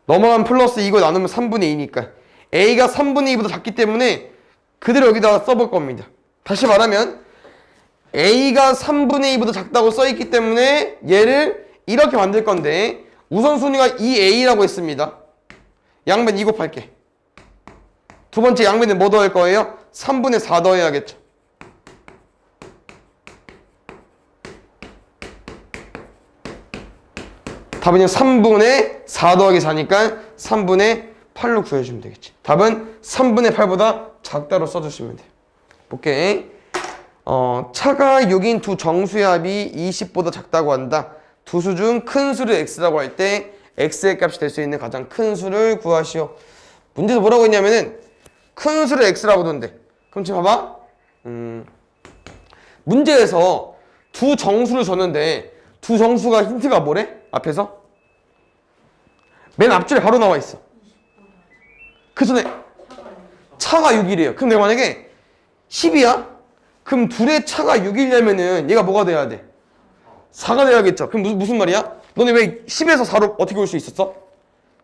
넘어가면 플러스 이거 나누면 3분의 2니까 a가 3분의 2보다 작기 때문에 그대로 여기다가 써볼 겁니다. 다시 말하면 a가 3분의 2보다 작다고 써있기 때문에 얘를 이렇게 만들 건데 우선순위가 2a라고 했습니다. 양변 2 곱할게. 두 번째 양변에 뭐 더할 거예요? 3분의 4 더해야겠죠. 답은 3분의 4 더하기 4니까 3분의 8로 구해주면 되겠지. 답은 3분의 8보다 작다로 써주시면 돼요. 볼게. 차가 6인 두 정수의 합이 20보다 작다고 한다. 두 수 중 큰 수를 x라고 할 때 x의 값이 될 수 있는 가장 큰 수를 구하시오. 문제에서 뭐라고 했냐면은 큰 수를 x라고 둔대. 그럼 지금 봐봐. 문제에서 두 정수를 줬는데 두 정수가 힌트가 뭐래? 앞에서? 맨 앞줄에 바로 나와 있어. 그 전에 차가 6이래요. 그럼 내가 만약에 10이야? 그럼 둘의 차가 6이려면은 얘가 뭐가 돼야 돼? 4가 돼야겠죠. 그럼 무슨 말이야? 너네 왜 10에서 4로 어떻게 올 수 있었어?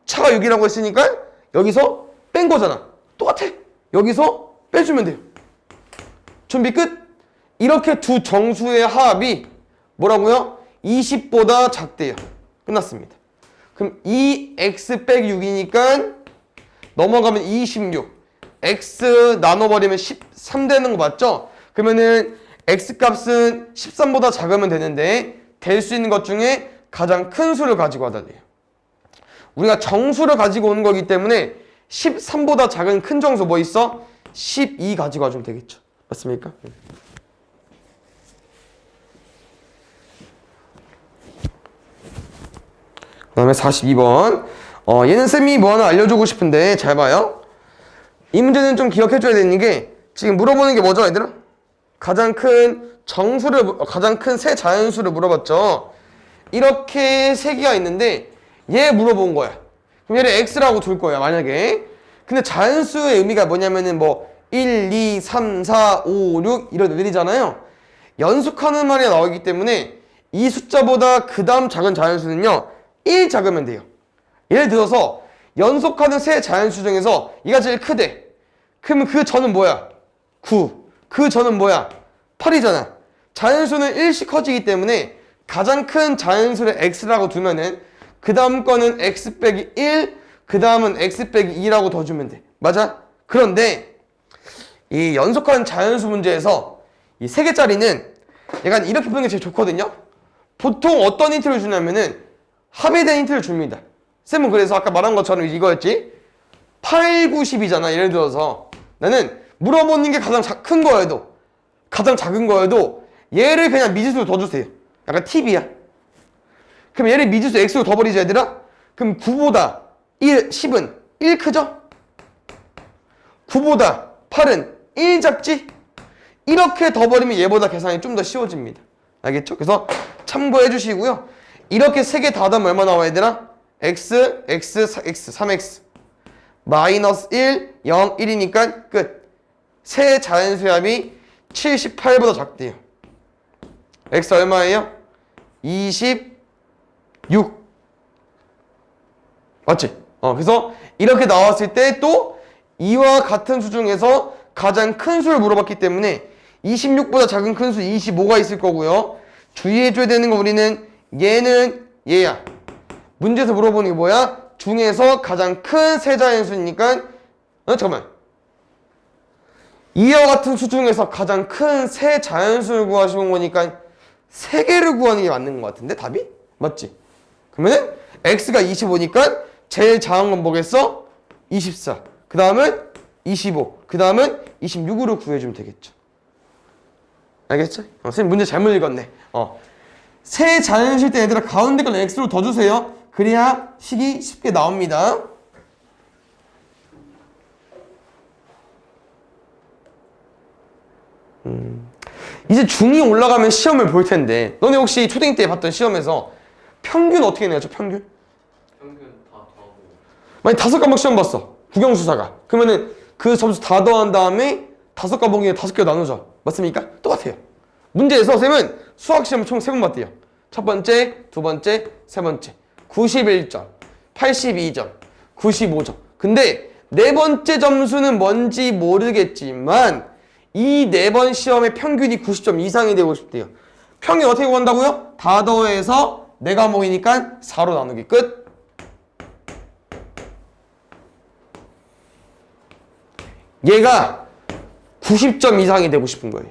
차가 6이라고 했으니까 여기서 뺀 거잖아. 똑같아. 여기서 빼주면 돼요. 준비 끝? 이렇게 두 정수의 합이 뭐라고요? 20보다 작대요. 끝났습니다. 그럼 2x 빼기 6이니까 넘어가면 26. x 나눠버리면 13 되는 거 맞죠? 그러면은 x 값은 13보다 작으면 되는데 될 수 있는 것 중에 가장 큰 수를 가지고 와야 돼요. 우리가 정수를 가지고 오는 거기 때문에 13보다 작은 큰 정수 뭐 있어? 12 가지고 와주면 되겠죠. 맞습니까? 그 다음에 42번. 얘는 쌤이 뭐 하나 알려주고 싶은데 잘 봐요. 이 문제는 좀 기억해줘야 되는 게 지금 물어보는 게 뭐죠, 얘들아? 가장 큰 세 자연수를 물어봤죠. 이렇게 세 개가 있는데 얘 물어본 거야. 그럼 얘를 x라고 둘 거야, 만약에. 근데 자연수의 의미가 뭐냐면은 뭐 1, 2, 3, 4, 5, 6 이런 애들이잖아요. 연속하는 말이 나오기 때문에 이 숫자보다 그 다음 작은 자연수는요 1 작으면 돼요. 예를 들어서 연속하는 세 자연수 중에서 얘가 제일 크대. 그러면 그 전은 뭐야? 9. 그 전은 뭐야? 8이잖아. 자연수는 1씩 커지기 때문에 가장 큰 자연수를 x라고 두면은 그 다음 거는 x 빼기 1, 그 다음은 x 빼기 2라고 더 주면 돼. 맞아? 그런데 이 연속한 자연수 문제에서 이 3개짜리는 약간 이렇게 푸는 게 제일 좋거든요. 보통 어떤 힌트를 주냐면은 합에 대한 힌트를 줍니다. 쌤은 그래서 아까 말한 것처럼 이거였지. 8, 9, 10이잖아. 예를 들어서 나는 물어보는 게 가장 큰 거여도 가장 작은 거여도 얘를 그냥 미지수로 더 주세요. 약간 팁이야. 그럼 얘를 미지수 x로 더 버리자 얘들아. 그럼 9보다 10은 1 크죠? 9보다 8은 1 작지? 이렇게 더 버리면 얘보다 계산이 좀 더 쉬워집니다. 알겠죠? 그래서 참고해 주시고요. 이렇게 3개 다 하면 얼마 나와 얘들아? x, x, 3x 마이너스 1, 0, 1이니까 끝. 세 자연수의 합이 78보다 작대요. x 얼마예요? 26. 맞지? 그래서 이렇게 나왔을 때 또 이와 같은 수 중에서 가장 큰 수를 물어봤기 때문에 26보다 작은 큰 수 25가 있을 거고요. 주의해줘야 되는 거 우리는 얘는 얘야. 문제에서 물어보는 게 뭐야? 중에서 가장 큰 세자연수니까 잠깐만. 이와 같은 수 중에서 가장 큰 세 자연수를 구하시는 거니까 3개를 구하는 게 맞는 것 같은데 답이? 맞지? 그러면은 x가 25니까 제일 작은 건 뭐겠어? 24. 그 다음은 25. 그 다음은 26으로 구해주면 되겠죠. 알겠죠? 선생님 문제 잘못 읽었네. 세 자연수일 때 얘들아 가운데 걸 x로 더 주세요. 그래야 식이 쉽게 나옵니다. 이제 중2 올라가면 시험을 볼 텐데 너네 혹시 초딩 때 봤던 시험에서 평균 어떻게 내죠? 평균? 평균 다 더하고. 만약 5과목 시험 봤어. 국영수사가. 그러면은 그 점수 다 더한 다음에 5과목에 5개 나누죠. 맞습니까? 똑같아요. 문제에서 쌤은 수학 시험 총 3번 봤대요. 첫 번째, 두 번째, 세 번째. 91점, 82점, 95점. 근데 네 번째 점수는 뭔지 모르겠지만 이 네 번 시험의 평균이 90점 이상이 되고 싶대요. 평균 어떻게 구한다고요? 다 더해서 네 과목이니까 4로 나누기 끝. 얘가 90점 이상이 되고 싶은 거예요.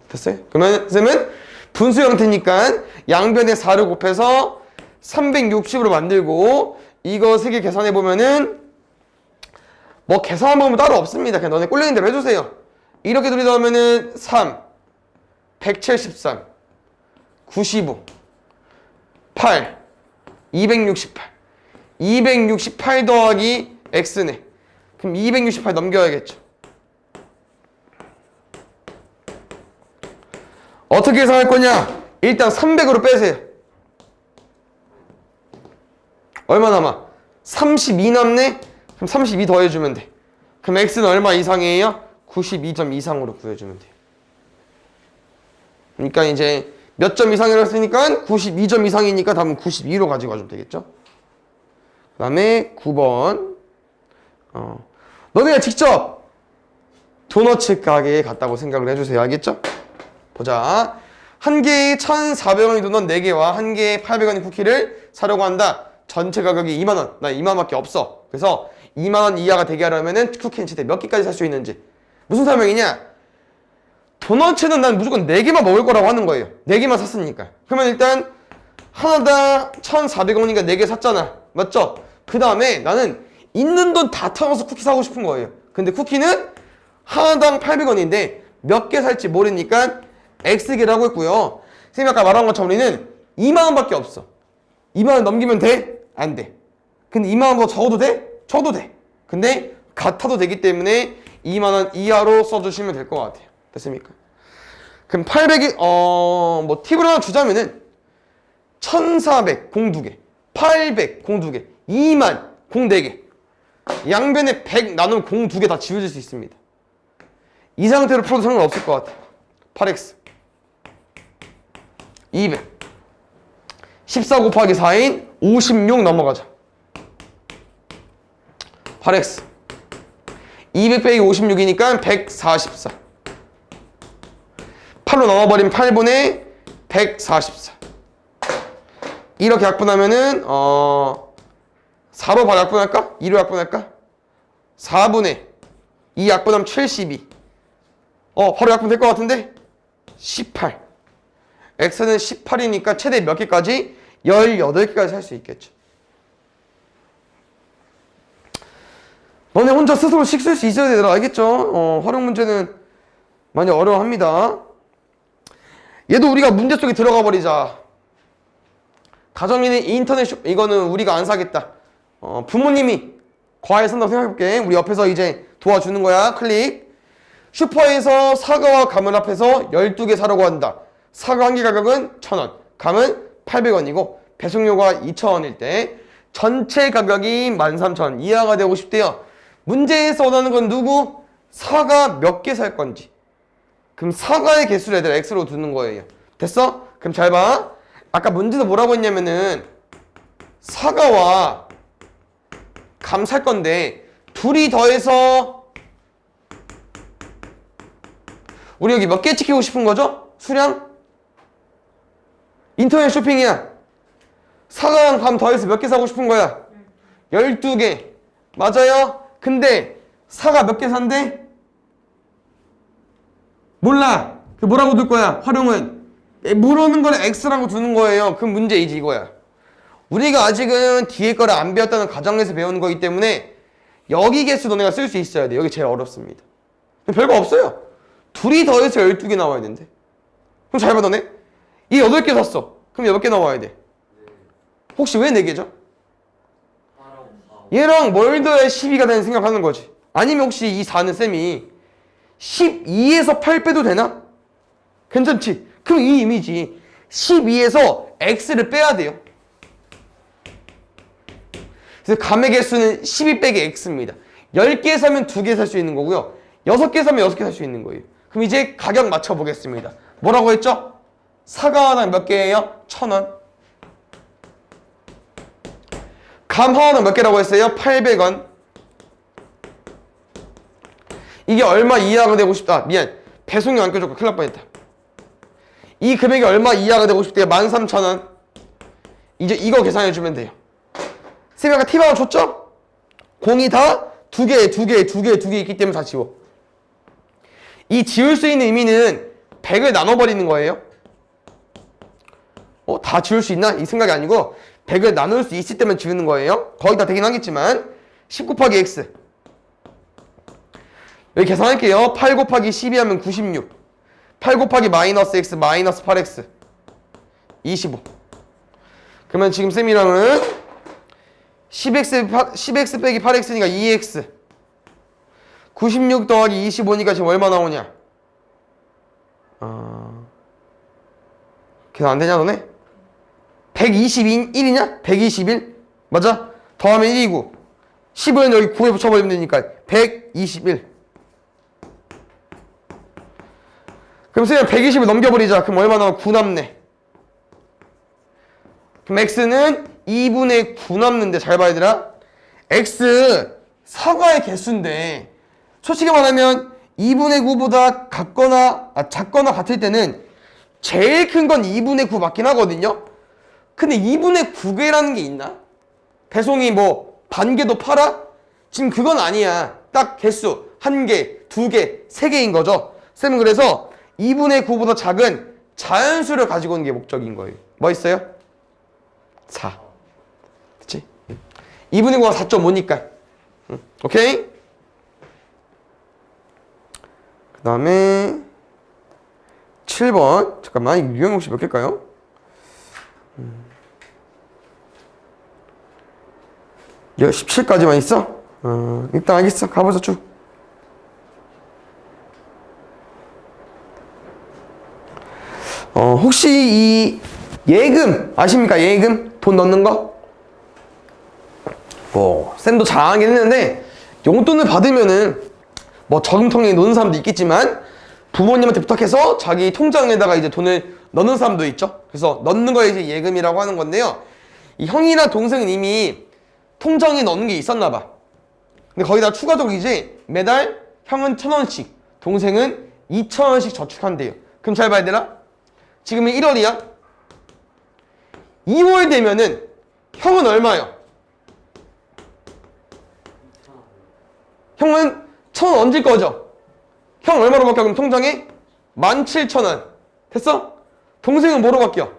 됐어요? 그러면 쌤은 분수 형태니까 양변에 4를 곱해서 360으로 만들고 이거 3개 계산해 보면은 뭐 계산한 방법은 따로 없습니다. 그냥 너네 꼴리는 대로 해주세요. 이렇게 둘이 더하면은 3, 173, 95, 8, 268. 268 더하기 x네. 그럼 268 넘겨야겠죠. 어떻게 계산할 거냐? 일단 300으로 빼세요. 얼마 남아? 32 남네? 그럼 32 더해주면 돼. 그럼 x는 얼마 이상이에요? 92점 이상으로 구해주면 돼요. 그러니까 이제 몇 점 이상이라고 했으니까 92점 이상이니까 답은 92로 가지고 와주면 되겠죠. 그 다음에 9번 너네가 직접 도너츠 가게에 갔다고 생각을 해주세요. 알겠죠? 보자. 한 개에 1,400원이 도넛 4개와 한 개에 800원의 쿠키를 사려고 한다. 전체 가격이 2만원. 나 2만원밖에 없어. 그래서 2만원 이하가 되게 하려면 쿠키는 최대 몇 개까지 살 수 있는지. 무슨 설명이냐? 도너츠는 난 무조건 4개만 먹을 거라고 하는 거예요. 4개만 샀으니까. 그러면 일단 하나당 1,400원이니까 4개 샀잖아. 맞죠? 그 다음에 나는 있는 돈 다 털어서 쿠키 사고 싶은 거예요. 근데 쿠키는 하나당 800원인데 몇 개 살지 모르니까 X개라고 했고요. 선생님이 아까 말한 것처럼 우리는 2만원밖에 없어. 2만원 넘기면 돼? 안 돼. 근데 2만원보다 적어도 돼? 적어도 돼. 근데 같아도 되기 때문에 2만원 이하로 써주시면 될 것 같아요. 됐습니까? 그럼 800이 뭐 팁을 하나 주자면은 1,400 공 2개, 800 공 2개, 2만 공 4개. 양변에 100 나누면 공 2개 다 지워질 수 있습니다. 이 상태로 풀어도 상관없을 것 같아요. 8x 200 14 곱하기 4인 56 넘어가자. 8x 200 빼기 56이니까 144. 8로 나눠버리면 8분의 144. 이렇게 약분하면은 4로 바로 약분할까? 2로 약분할까? 4분의 2 약분하면 72. 바로 약분될 것 같은데? 18. x는 18이니까 최대 몇 개까지? 18개까지 살 수 있겠죠. 너네 혼자 스스로 식 쓸 수 있어야 되더라. 알겠죠? 활용 문제는 많이 어려워합니다. 얘도 우리가 문제 속에 들어가 버리자. 가정이는 인터넷 이거는 우리가 안 사겠다. 부모님이 과일 산다고 생각해볼게. 우리 옆에서 이제 도와주는 거야. 클릭. 슈퍼에서 사과와 감을 합해서 12개 사려고 한다. 사과 한 개 가격은 1,000원, 감은 800원이고 배송료가 2,000원일 때 전체 가격이 13,000원 이하가 되고 싶대요. 문제에서 원하는 건 누구? 사과 몇 개 살 건지. 그럼 사과의 개수를 얘들 x로 두는 거예요. 됐어? 그럼 잘 봐. 아까 문제에서 뭐라고 했냐면은 사과와 감 살 건데 둘이 더해서 우리 여기 몇 개 찍히고 싶은 거죠? 수량? 인터넷 쇼핑이야. 사과랑 감 더해서 몇 개 사고 싶은 거야? 12개. 맞아요? 근데 사과 몇 개 산대? 몰라. 그 뭐라고 둘 거야? 활용은 모르는 거는 x라고 두는 거예요. 그럼 문제이지 이거야. 우리가 아직은 뒤에 거를 안 배웠다는 가정에서 배우는 거기 때문에 여기 개수 너네가 쓸 수 있어야 돼. 여기 제일 어렵습니다. 별거 없어요. 둘이 더해서 12개 나와야 된대. 그럼 잘 봐 너네. 이 8개 샀어. 그럼 몇 개 나와야 돼? 혹시 왜 4개죠? 얘랑 뭘 더해 12가 되는 생각하는 거지. 아니면 혹시 이 4는 쌤이 12에서 8 빼도 되나? 괜찮지? 그럼 이 의미지. 12에서 x를 빼야 돼요. 그래서 감의 개수는 12 빼기 x입니다. 10개 사면 2개 살 수 있는 거고요. 6개 사면 6개 살 수 있는 거예요. 그럼 이제 가격 맞춰보겠습니다. 뭐라고 했죠? 사과 하나 몇 개예요? 1,000원. 감 하나는 몇 개라고 했어요? 800원. 이게 얼마 이하가 되고 싶다. 미안. 배송이 안 껴줬고 큰일 날 뻔했다. 이 금액이 얼마 이하가 되고 싶대요? 13,000원. 이제 이거 계산해주면 돼요. 쌤이 아까 팁 하나 줬죠? 공이 다 2개 있기 때문에 다 지워. 이 지울 수 있는 의미는 100을 나눠버리는 거예요. 다 지울 수 있나? 이 생각이 아니고 100을 나눌 수 있을 때만 지우는 거예요. 거의 다 되긴 하겠지만 10 곱하기 x. 여기 계산할게요. 8 곱하기 12 하면 96. 8 곱하기 마이너스 x 마이너스 8x 25. 그러면 지금 쌤이랑은 10x 빼기 8x니까 2x 96 더하기 25니까 지금 얼마 나오냐? 계산 안 되냐 너네? 121이냐? 121? 맞아? 더하면 1이고 10은 여기 9에 붙여버리면 되니까 121. 그럼 쌤이 120을 넘겨버리자. 그럼 얼마 나와? 9 남네. 그럼 x는 2분의 9 남는데 잘 봐야 되나? x 사과의 개수인데 솔직히 말하면 2분의 9보다 작거나 같을 때는 제일 큰 건 2분의 9 맞긴 하거든요. 근데 2분의 9개라는 게 있나? 배송이 뭐 반개도 팔아? 지금 그건 아니야. 딱 개수 1개, 2개, 3개인 거죠. 쌤은 그래서 2분의 9보다 작은 자연수를 가지고 오는 게 목적인 거예요. 뭐 있어요? 4. 그치? 2분의 9가 4.5니까. 오케이? 그 다음에 7번. 잠깐만, 이 유형 혹시 몇 개일까요? 이거 17까지만 있어? 일단 알겠어. 가보자 쭉. 혹시 이 예금 아십니까? 예금? 돈 넣는 거? 쌤도 잘 안 하긴 했는데 용돈을 받으면은 뭐 저금통에 넣는 사람도 있겠지만 부모님한테 부탁해서 자기 통장에다가 이제 돈을 넣는 사람도 있죠. 그래서 넣는 거 이제 예금이라고 하는 건데요. 이 형이나 동생은 이미 통장에 넣는 게 있었나 봐. 근데 거기다 추가적으로 이제 매달 형은 1,000원씩, 동생은 2,000원씩 저축한대요. 그럼 잘 봐야 되나? 지금은 1월이야. 2월 되면은 형은 얼마요? 형은 1,000원 얹을 거죠? 형 얼마로 바뀌어? 그럼 통장에 17,000원. 됐어? 동생은 뭐로 바뀌어?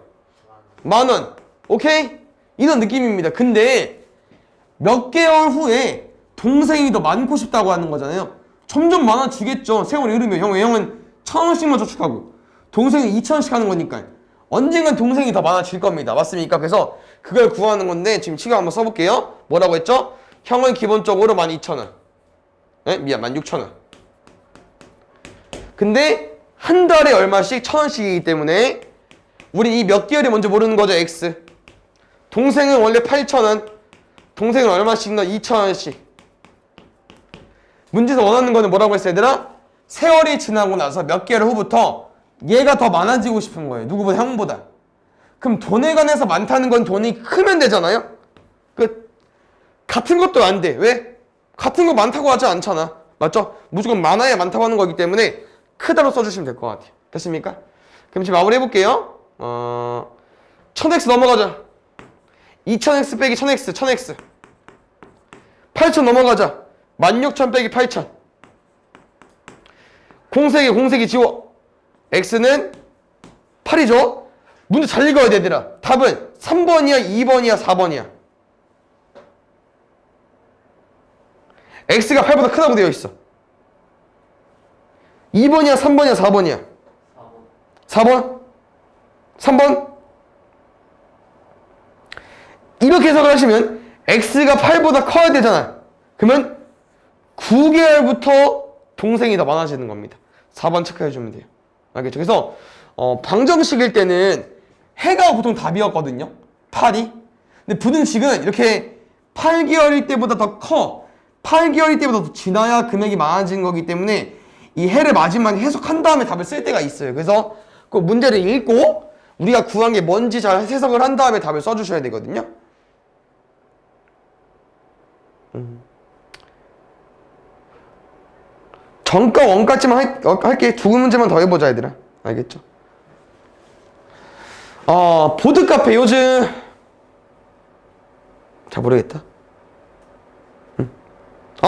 10,000원. 오케이? 이런 느낌입니다. 근데 몇 개월 후에 동생이 더 많고 싶다고 하는 거잖아요. 점점 많아지겠죠. 세월이 흐르면. 형은 1,000원씩만 저축하고 동생은 2,000원씩 하는 거니까 언젠간 동생이 더 많아질 겁니다. 맞습니까? 그래서 그걸 구하는 건데 지금 시간 한번 써볼게요. 뭐라고 했죠? 형은 기본적으로 12,000원. 미안, 16,000원. 근데 한 달에 얼마씩? 1,000원씩이기 때문에 우리 이 몇 개월이 먼저 모르는 거죠, X. 동생은 원래 8,000원. 동생은 얼마씩 넣어? 2,000원씩. 문제에서 원하는 거는 뭐라고 했어요, 얘들아? 세월이 지나고 나서 몇 개월 후부터 얘가 더 많아지고 싶은 거예요. 누구보다 형보다. 그럼 돈에 관해서 많다는 건 돈이 크면 되잖아요? 같은 것도 안 돼. 왜? 같은 거 많다고 하지 않잖아. 맞죠? 무조건 많아야 많다고 하는 거기 때문에 크다로 써주시면 될 것 같아요. 됐습니까? 그럼 지금 마무리 해볼게요. 1000x 넘어가자. 2000x 빼기 1000x, 1000x. 8000 넘어가자. 16,000 빼기 8000. 공세기 지워. x는 8이죠? 문제 잘 읽어야 돼, 얘들아. 답은 3번이야, 2번이야, 4번이야. x가 8보다 크다고 되어 있어. 2번이야, 3번이야, 4번이야. 4번? 3번? 이렇게 해석을 하시면 x가 8보다 커야 되잖아. 그러면 9개월부터 동생이 더 많아지는 겁니다. 4번 체크해주면 돼요. 알겠죠? 그래서 방정식일 때는 해가 보통 답이었거든요. 8이. 근데 부등식은 이렇게 8개월일 때보다 더 커. 8개월일 때보다 더 지나야 금액이 많아지는 거기 때문에 이 해를 마지막에 해석한 다음에 답을 쓸 때가 있어요. 그래서 그 문제를 읽고 우리가 구한 게 뭔지 잘 해석을 한 다음에 답을 써주셔야 되거든요. 정가 원가쯤만 할게. 두 문제만 더 해보자 얘들아. 알겠죠? 보드카페 요즘 잘 모르겠다.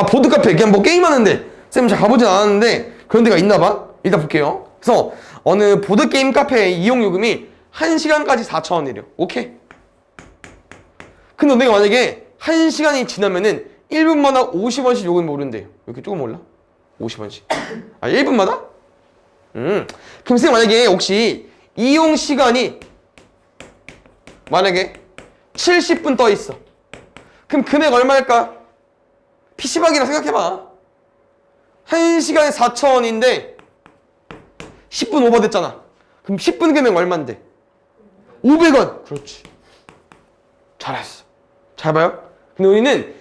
보드카페 그냥 뭐 게임하는데 쌤 잘 가보진 않았는데 그런 데가 있나봐. 일단 볼게요. 그래서 어느 보드게임 카페의 이용요금이 1시간까지 4,000원이래요. 오케이? 근데 내가 만약에 1시간이 지나면은 1분마다 50원씩 요금이 오른대요. 왜 이렇게 조금 올라? 50원씩. 1분마다? 그럼 쌤 만약에 혹시 이용 시간이 만약에 70분 떠 있어. 그럼 금액 얼마일까? PC방이라 생각해봐. 1시간에 4,000원인데 10분 오버됐잖아. 그럼 10분 금액 얼만데? 500원. 그렇지. 잘했어. 잘 봐요. 근데 우리는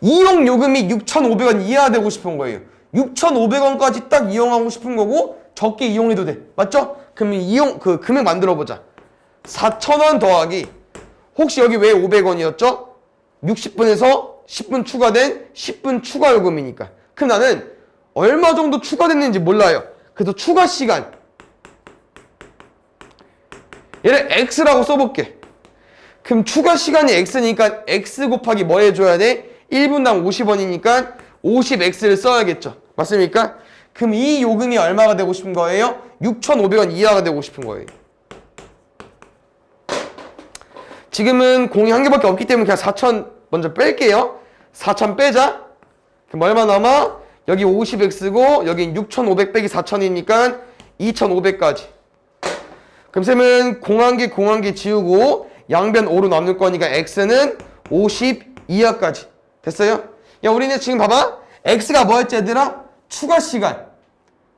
이용 요금이 6,500원 이하가 되고 싶은 거예요. 6,500원까지 딱 이용하고 싶은 거고 적게 이용해도 돼. 맞죠? 그럼 그 금액 만들어 보자. 4,000원 더하기 혹시 여기 왜 500원이었죠? 60분에서 10분 추가된 10분 추가 요금이니까. 그럼 나는 얼마 정도 추가됐는지 몰라요. 그래서 추가 시간 얘를 x라고 써볼게. 그럼 추가 시간이 x니까 x 곱하기 뭐 해줘야 돼? 1분당 50원이니까 50x를 써야겠죠. 맞습니까? 그럼 이 요금이 얼마가 되고 싶은 거예요? 6,500원 이하가 되고 싶은 거예요. 지금은 공이 한 개밖에 없기 때문에 그냥 4,000 먼저 뺄게요. 4,000 빼자. 그럼 얼마 남아? 여기 50x고 여기 6,500 빼기 4,000이니까 2,500까지. 그럼 쌤은 공한 개 지우고 양변 5로 남을 거니까 x는 50 이하까지. 됐어요? 야, 우리는 지금 봐봐. x가 뭐였지 얘들아? 추가 시간.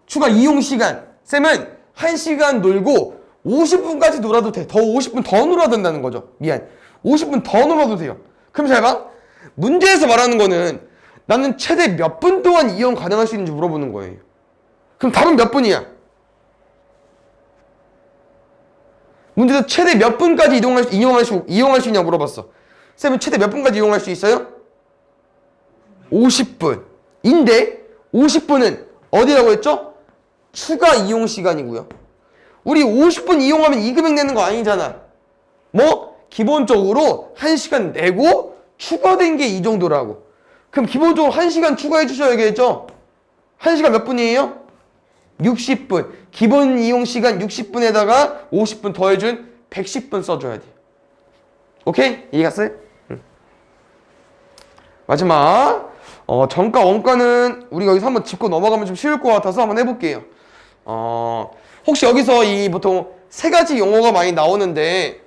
추가 이용 시간. 쌤은 1시간 놀고 50분까지 놀아도 돼. 더 50분 더 놀아야 된다는 거죠. 미안. 50분 더 놀아도 돼요. 그럼 잘 봐. 문제에서 말하는 거는 나는 최대 몇 분 동안 이용 가능할 수 있는지 물어보는 거예요. 그럼 답은 몇 분이야? 문제에서 최대 몇 분까지 이용할 수 있냐고 물어봤어. 쌤은 최대 몇 분까지 이용할 수 있어요? 50분인데 50분은 어디라고 했죠? 추가 이용 시간이고요. 우리 50분 이용하면 이 금액 내는 거 아니잖아. 뭐? 기본적으로 1시간 내고 추가된 게 이 정도라고. 그럼 기본적으로 1시간 추가해 주셔야겠죠? 1시간 몇 분이에요? 60분. 기본 이용 시간 60분에다가 50분 더해준 110분 써줘야 돼. 오케이? 이해갔어요? 마지막. 정가 원가는 우리가 여기서 한번 짚고 넘어가면 좀 쉬울 것 같아서 한번 해볼게요. 혹시 여기서 이 보통 세 가지 용어가 많이 나오는데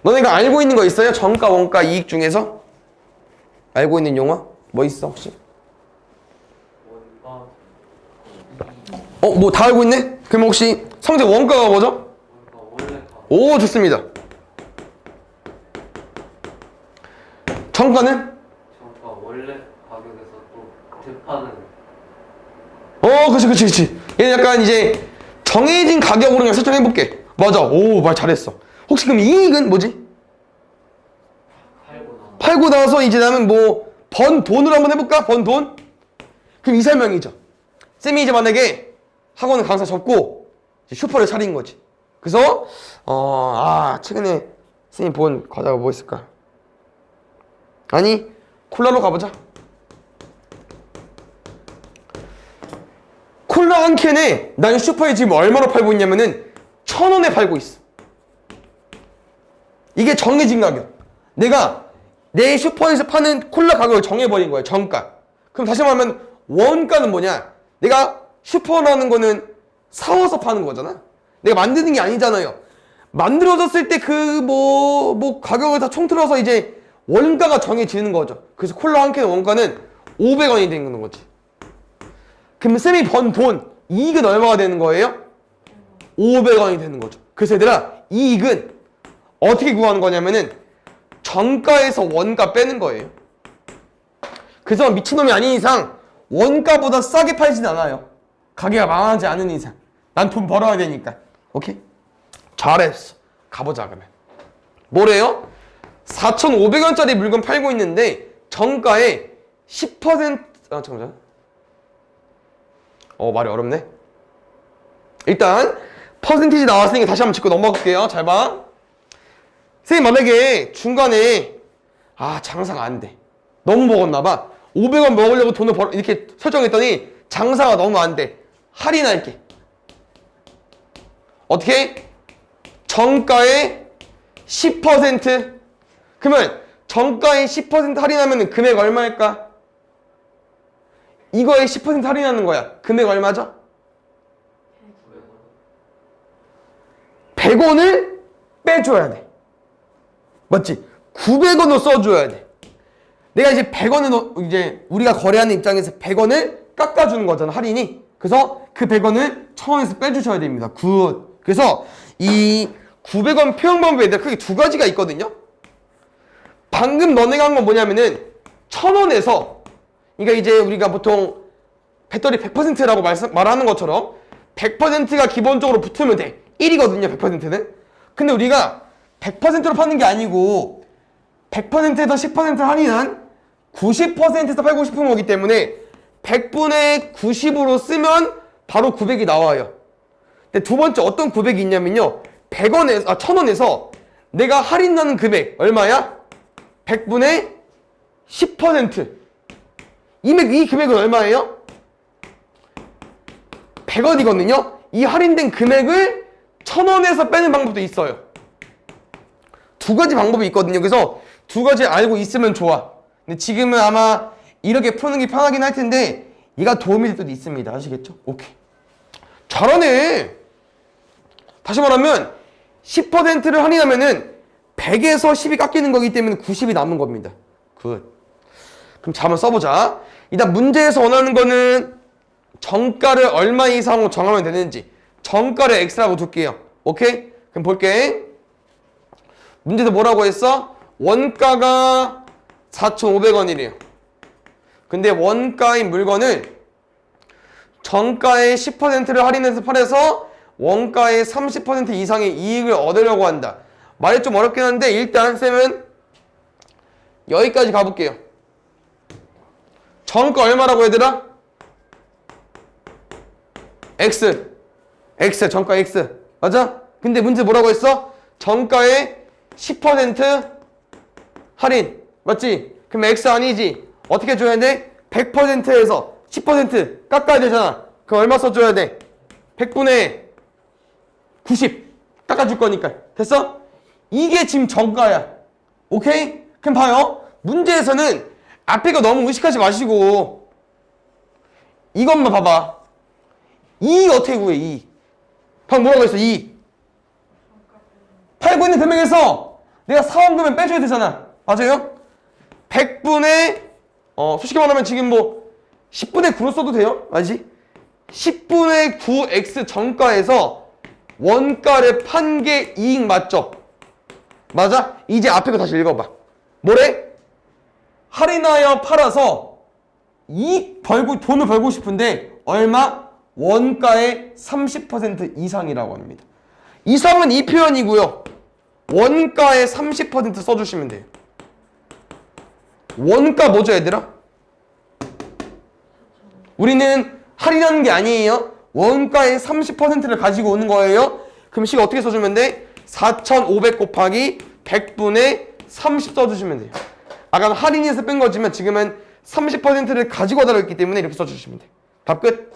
너네가 알고 있는 거 있어요? 정가, 원가, 이익 중에서? 알고 있는 용어? 뭐 있어 혹시? 원가 뭐 다 알고 있네? 그럼 혹시 성재 원가가 뭐죠? 원가 원래 가 오, 좋습니다. 정가는? 정가 원래 가격에서 또 재파는 그치. 얘는 약간 이제 정해진 가격으로 그냥 설정해볼게. 맞아. 오, 말 잘했어. 혹시 그럼 이익은 뭐지? 팔고 나서 이제 나는 뭐 번 돈으로 한번 해볼까? 번 돈? 그럼 이 설명이죠. 쌤이 이제 만약에 학원을 강사 접고 이제 슈퍼를 차린 거지. 그래서 최근에 쌤이 본 과자가 뭐 있을까? 아니, 콜라로 가보자. 콜라 한 캔에 난 슈퍼에 지금 얼마로 팔고 있냐면은 1,000원에 팔고 있어. 이게 정해진 가격. 내가 내 슈퍼에서 파는 콜라 가격을 정해버린 거야. 정가. 그럼 다시 말하면 원가는 뭐냐? 내가 슈퍼라는 거는 사와서 파는 거잖아. 내가 만드는 게 아니잖아요. 만들어졌을 때 그 뭐 가격을 다 총틀어서 이제 원가가 정해지는 거죠. 그래서 콜라 한 캔의 원가는 500원이 되는 거지. 그럼 쌤이 번 돈, 이익은 얼마가 되는 거예요? 500원이 되는 거죠. 그래서 얘들아, 이익은 어떻게 구하는 거냐면은 정가에서 원가 빼는 거예요. 그래서 미친놈이 아닌 이상 원가보다 싸게 팔진 않아요. 가게가 망하지 않은 이상. 난 돈 벌어야 되니까. 오케이? 잘했어. 가보자 그러면. 뭐래요? 4,500원짜리 물건 팔고 있는데 정가에 10% 잠깐만. 말이 어렵네. 일단 퍼센티지 나왔으니까 다시 한번 짚고 넘어갈게요. 잘 봐. 선생님 만약에 중간에 장사가 안 돼. 너무 먹었나 봐. 500원 먹으려고 돈을 이렇게 설정했더니 장사가 너무 안 돼. 할인할게. 어떻게? 정가의 10%. 그러면 정가의 10% 할인하면 금액 얼마일까? 이거에 10% 할인하는 거야. 금액 얼마죠? 100원을 빼줘야 돼. 맞지? 900원을 써줘야 돼. 내가 이제 100원을 이제 우리가 거래하는 입장에서 100원을 깎아주는 거잖아, 할인이. 그래서 그 100원을 1000원에서 빼주셔야 됩니다. 굿. 그래서 이 900원 표현 방법에 크게 두 가지가 있거든요. 방금 너네가 한 건 뭐냐면은 1000원에서, 그러니까 이제 우리가 보통 배터리 100%라고 말하는 것처럼 100%가 기본적으로 붙으면 돼. 1이거든요, 100%는. 근데 우리가 100%로 파는 게 아니고 100%에서 10% 할인한 90%에서 팔고 싶은 거기 때문에 100분의 90으로 쓰면 바로 900이 나와요. 근데 두 번째 어떤 900이 있냐면요. 1000원에서 내가 할인하는 금액 얼마야? 100분의 10%. 이 금액은 얼마예요? 100원이거든요. 이 할인된 금액을 1000원에서 빼는 방법도 있어요. 두 가지 방법이 있거든요. 그래서 두 가지 알고 있으면 좋아. 근데 지금은 아마 이렇게 푸는 게 편하긴 할 텐데 얘가 도움이 될 때도 있습니다. 아시겠죠? 오케이. 잘하네. 다시 말하면 10%를 할인하면은 100에서 10이 깎이는 거기 때문에 90이 남은 겁니다. 굿. 그럼 자, 한번 써보자. 일단 문제에서 원하는 거는 정가를 얼마 이상으로 정하면 되는지. 정가를 X라고 둘게요. 오케이? 그럼 볼게. 문제에서 뭐라고 했어? 원가가 4,500원이래요. 근데 원가인 물건을 정가의 10%를 할인해서 팔아서 원가의 30% 이상의 이익을 얻으려고 한다. 말이 좀 어렵긴 한데 일단 쌤은 여기까지 가볼게요. 정가 얼마라고 얘들아? X. 정가 X. 맞아? 근데 문제 뭐라고 했어? 정가의 10% 할인. 맞지? 그럼 X 아니지? 어떻게 줘야 돼? 100%에서 10% 깎아야 되잖아. 그럼 얼마 써줘야 돼? 100분의 90 깎아줄 거니까. 됐어? 이게 지금 정가야. 오케이? 그럼 봐요. 문제에서는 앞에 거 너무 의식하지 마시고 이것만 봐봐. 이익 어떻게 구해? 이익. 방금 뭐라고 했어? 이익. 팔고 있는 금액에서 내가 사원금을 빼줘야 되잖아. 맞아요? 100분의 솔직히 말하면 지금 뭐 10분의 9로 써도 돼요. 알지? 10분의 9x 정가에서 원가를 판 게 이익 맞죠? 맞아? 이제 앞에 거 다시 읽어봐. 뭐래? 할인하여 팔아서 돈을 벌고 싶은데 얼마? 원가의 30% 이상이라고 합니다. 이상은 이 표현이고요. 원가의 30% 써주시면 돼요. 원가 뭐죠, 얘들아? 우리는 할인하는 게 아니에요. 원가의 30%를 가지고 오는 거예요. 그럼 식 어떻게 써주면 돼? 4,500 곱하기 100분의 30 써주시면 돼요. 아까 할인해서 뺀 거지만 지금은 30%를 가지고 와달라고 했기 때문에 이렇게 써주시면 돼요. 답 끝.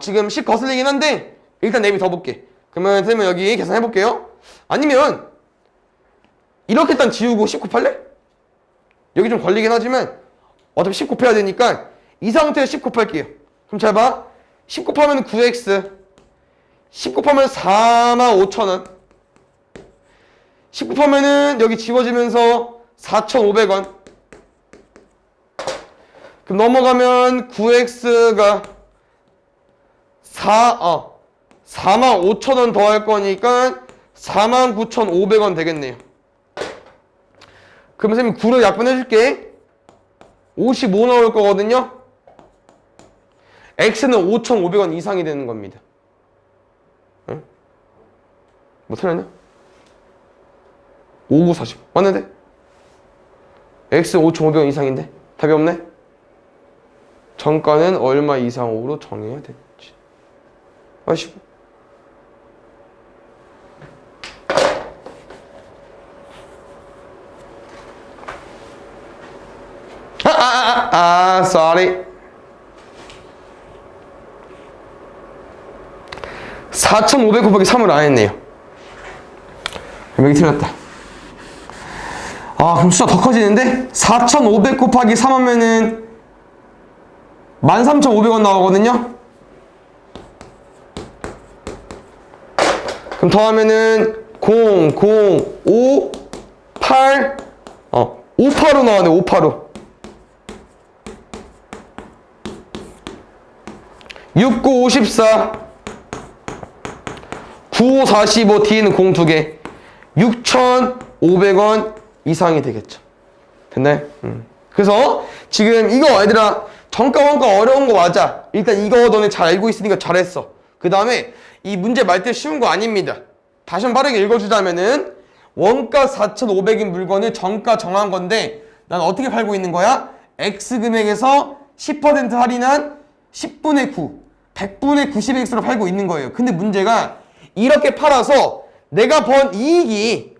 지금 식 거슬리긴 한데 일단 내비 더 볼게. 그러면 선생님은 여기 계산해 볼게요. 아니면 이렇게 일단 지우고 10 곱할래? 여기 좀 걸리긴 하지만 어차피 10 곱해야 되니까 이 상태에서 10 곱할게요. 그럼 잘 봐. 10 곱하면 9x, 10 곱하면 45,000원, 10 곱하면은 여기 지워지면서 4,500원, 그럼 넘어가면 9x가 45,000원 더 할 거니까 49,500원 되겠네요. 그럼 선생님 9를 약분해 줄게. 55 나올 거거든요. x는 5,500원 이상이 되는 겁니다. 응? 뭐 틀렸냐? 5940 맞는데? x 5,500원 이상인데? 답이 없네? 정가는 얼마 이상으로 정해야 되는지 아시고 sorry 4,500 곱하기 3을 안 했네요. 여기 틀렸다. 그럼 숫자 더 커지는데 4,500 곱하기 3 하면은 13,500원 나오거든요. 그럼 더하면은 0, 0, 5, 8 585 나왔네. 585 69, 54 95, 45 뒤에는 0 2개 6,500원 이상이 되겠죠. 됐나요? 그래서 지금 이거 얘들아 정가 원가 어려운 거 맞아. 일단 이거 너네 잘 알고 있으니까 잘했어. 그 다음에 이 문제 말대 쉬운 거 아닙니다. 다시 한번 빠르게 읽어주자면은 원가 4,500인 물건을 정가 정한 건데 난 어떻게 팔고 있는 거야? X 금액에서 10% 할인한 10분의 9 100분의 90x로 팔고 있는 거예요. 근데 문제가 이렇게 팔아서 내가 번 이익이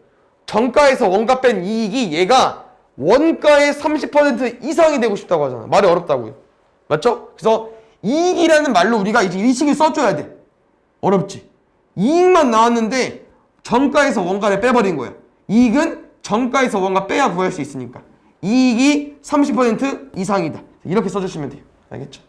정가에서 원가 뺀 이익이 얘가 원가의 30% 이상이 되고 싶다고 하잖아. 말이 어렵다고요. 맞죠? 그래서 이익이라는 말로 우리가 이제 이 식을 써줘야 돼. 어렵지? 이익만 나왔는데 정가에서 원가를 빼버린 거야. 이익은 정가에서 원가 빼야 구할 수 있으니까. 이익이 30% 이상이다. 이렇게 써주시면 돼요. 알겠죠?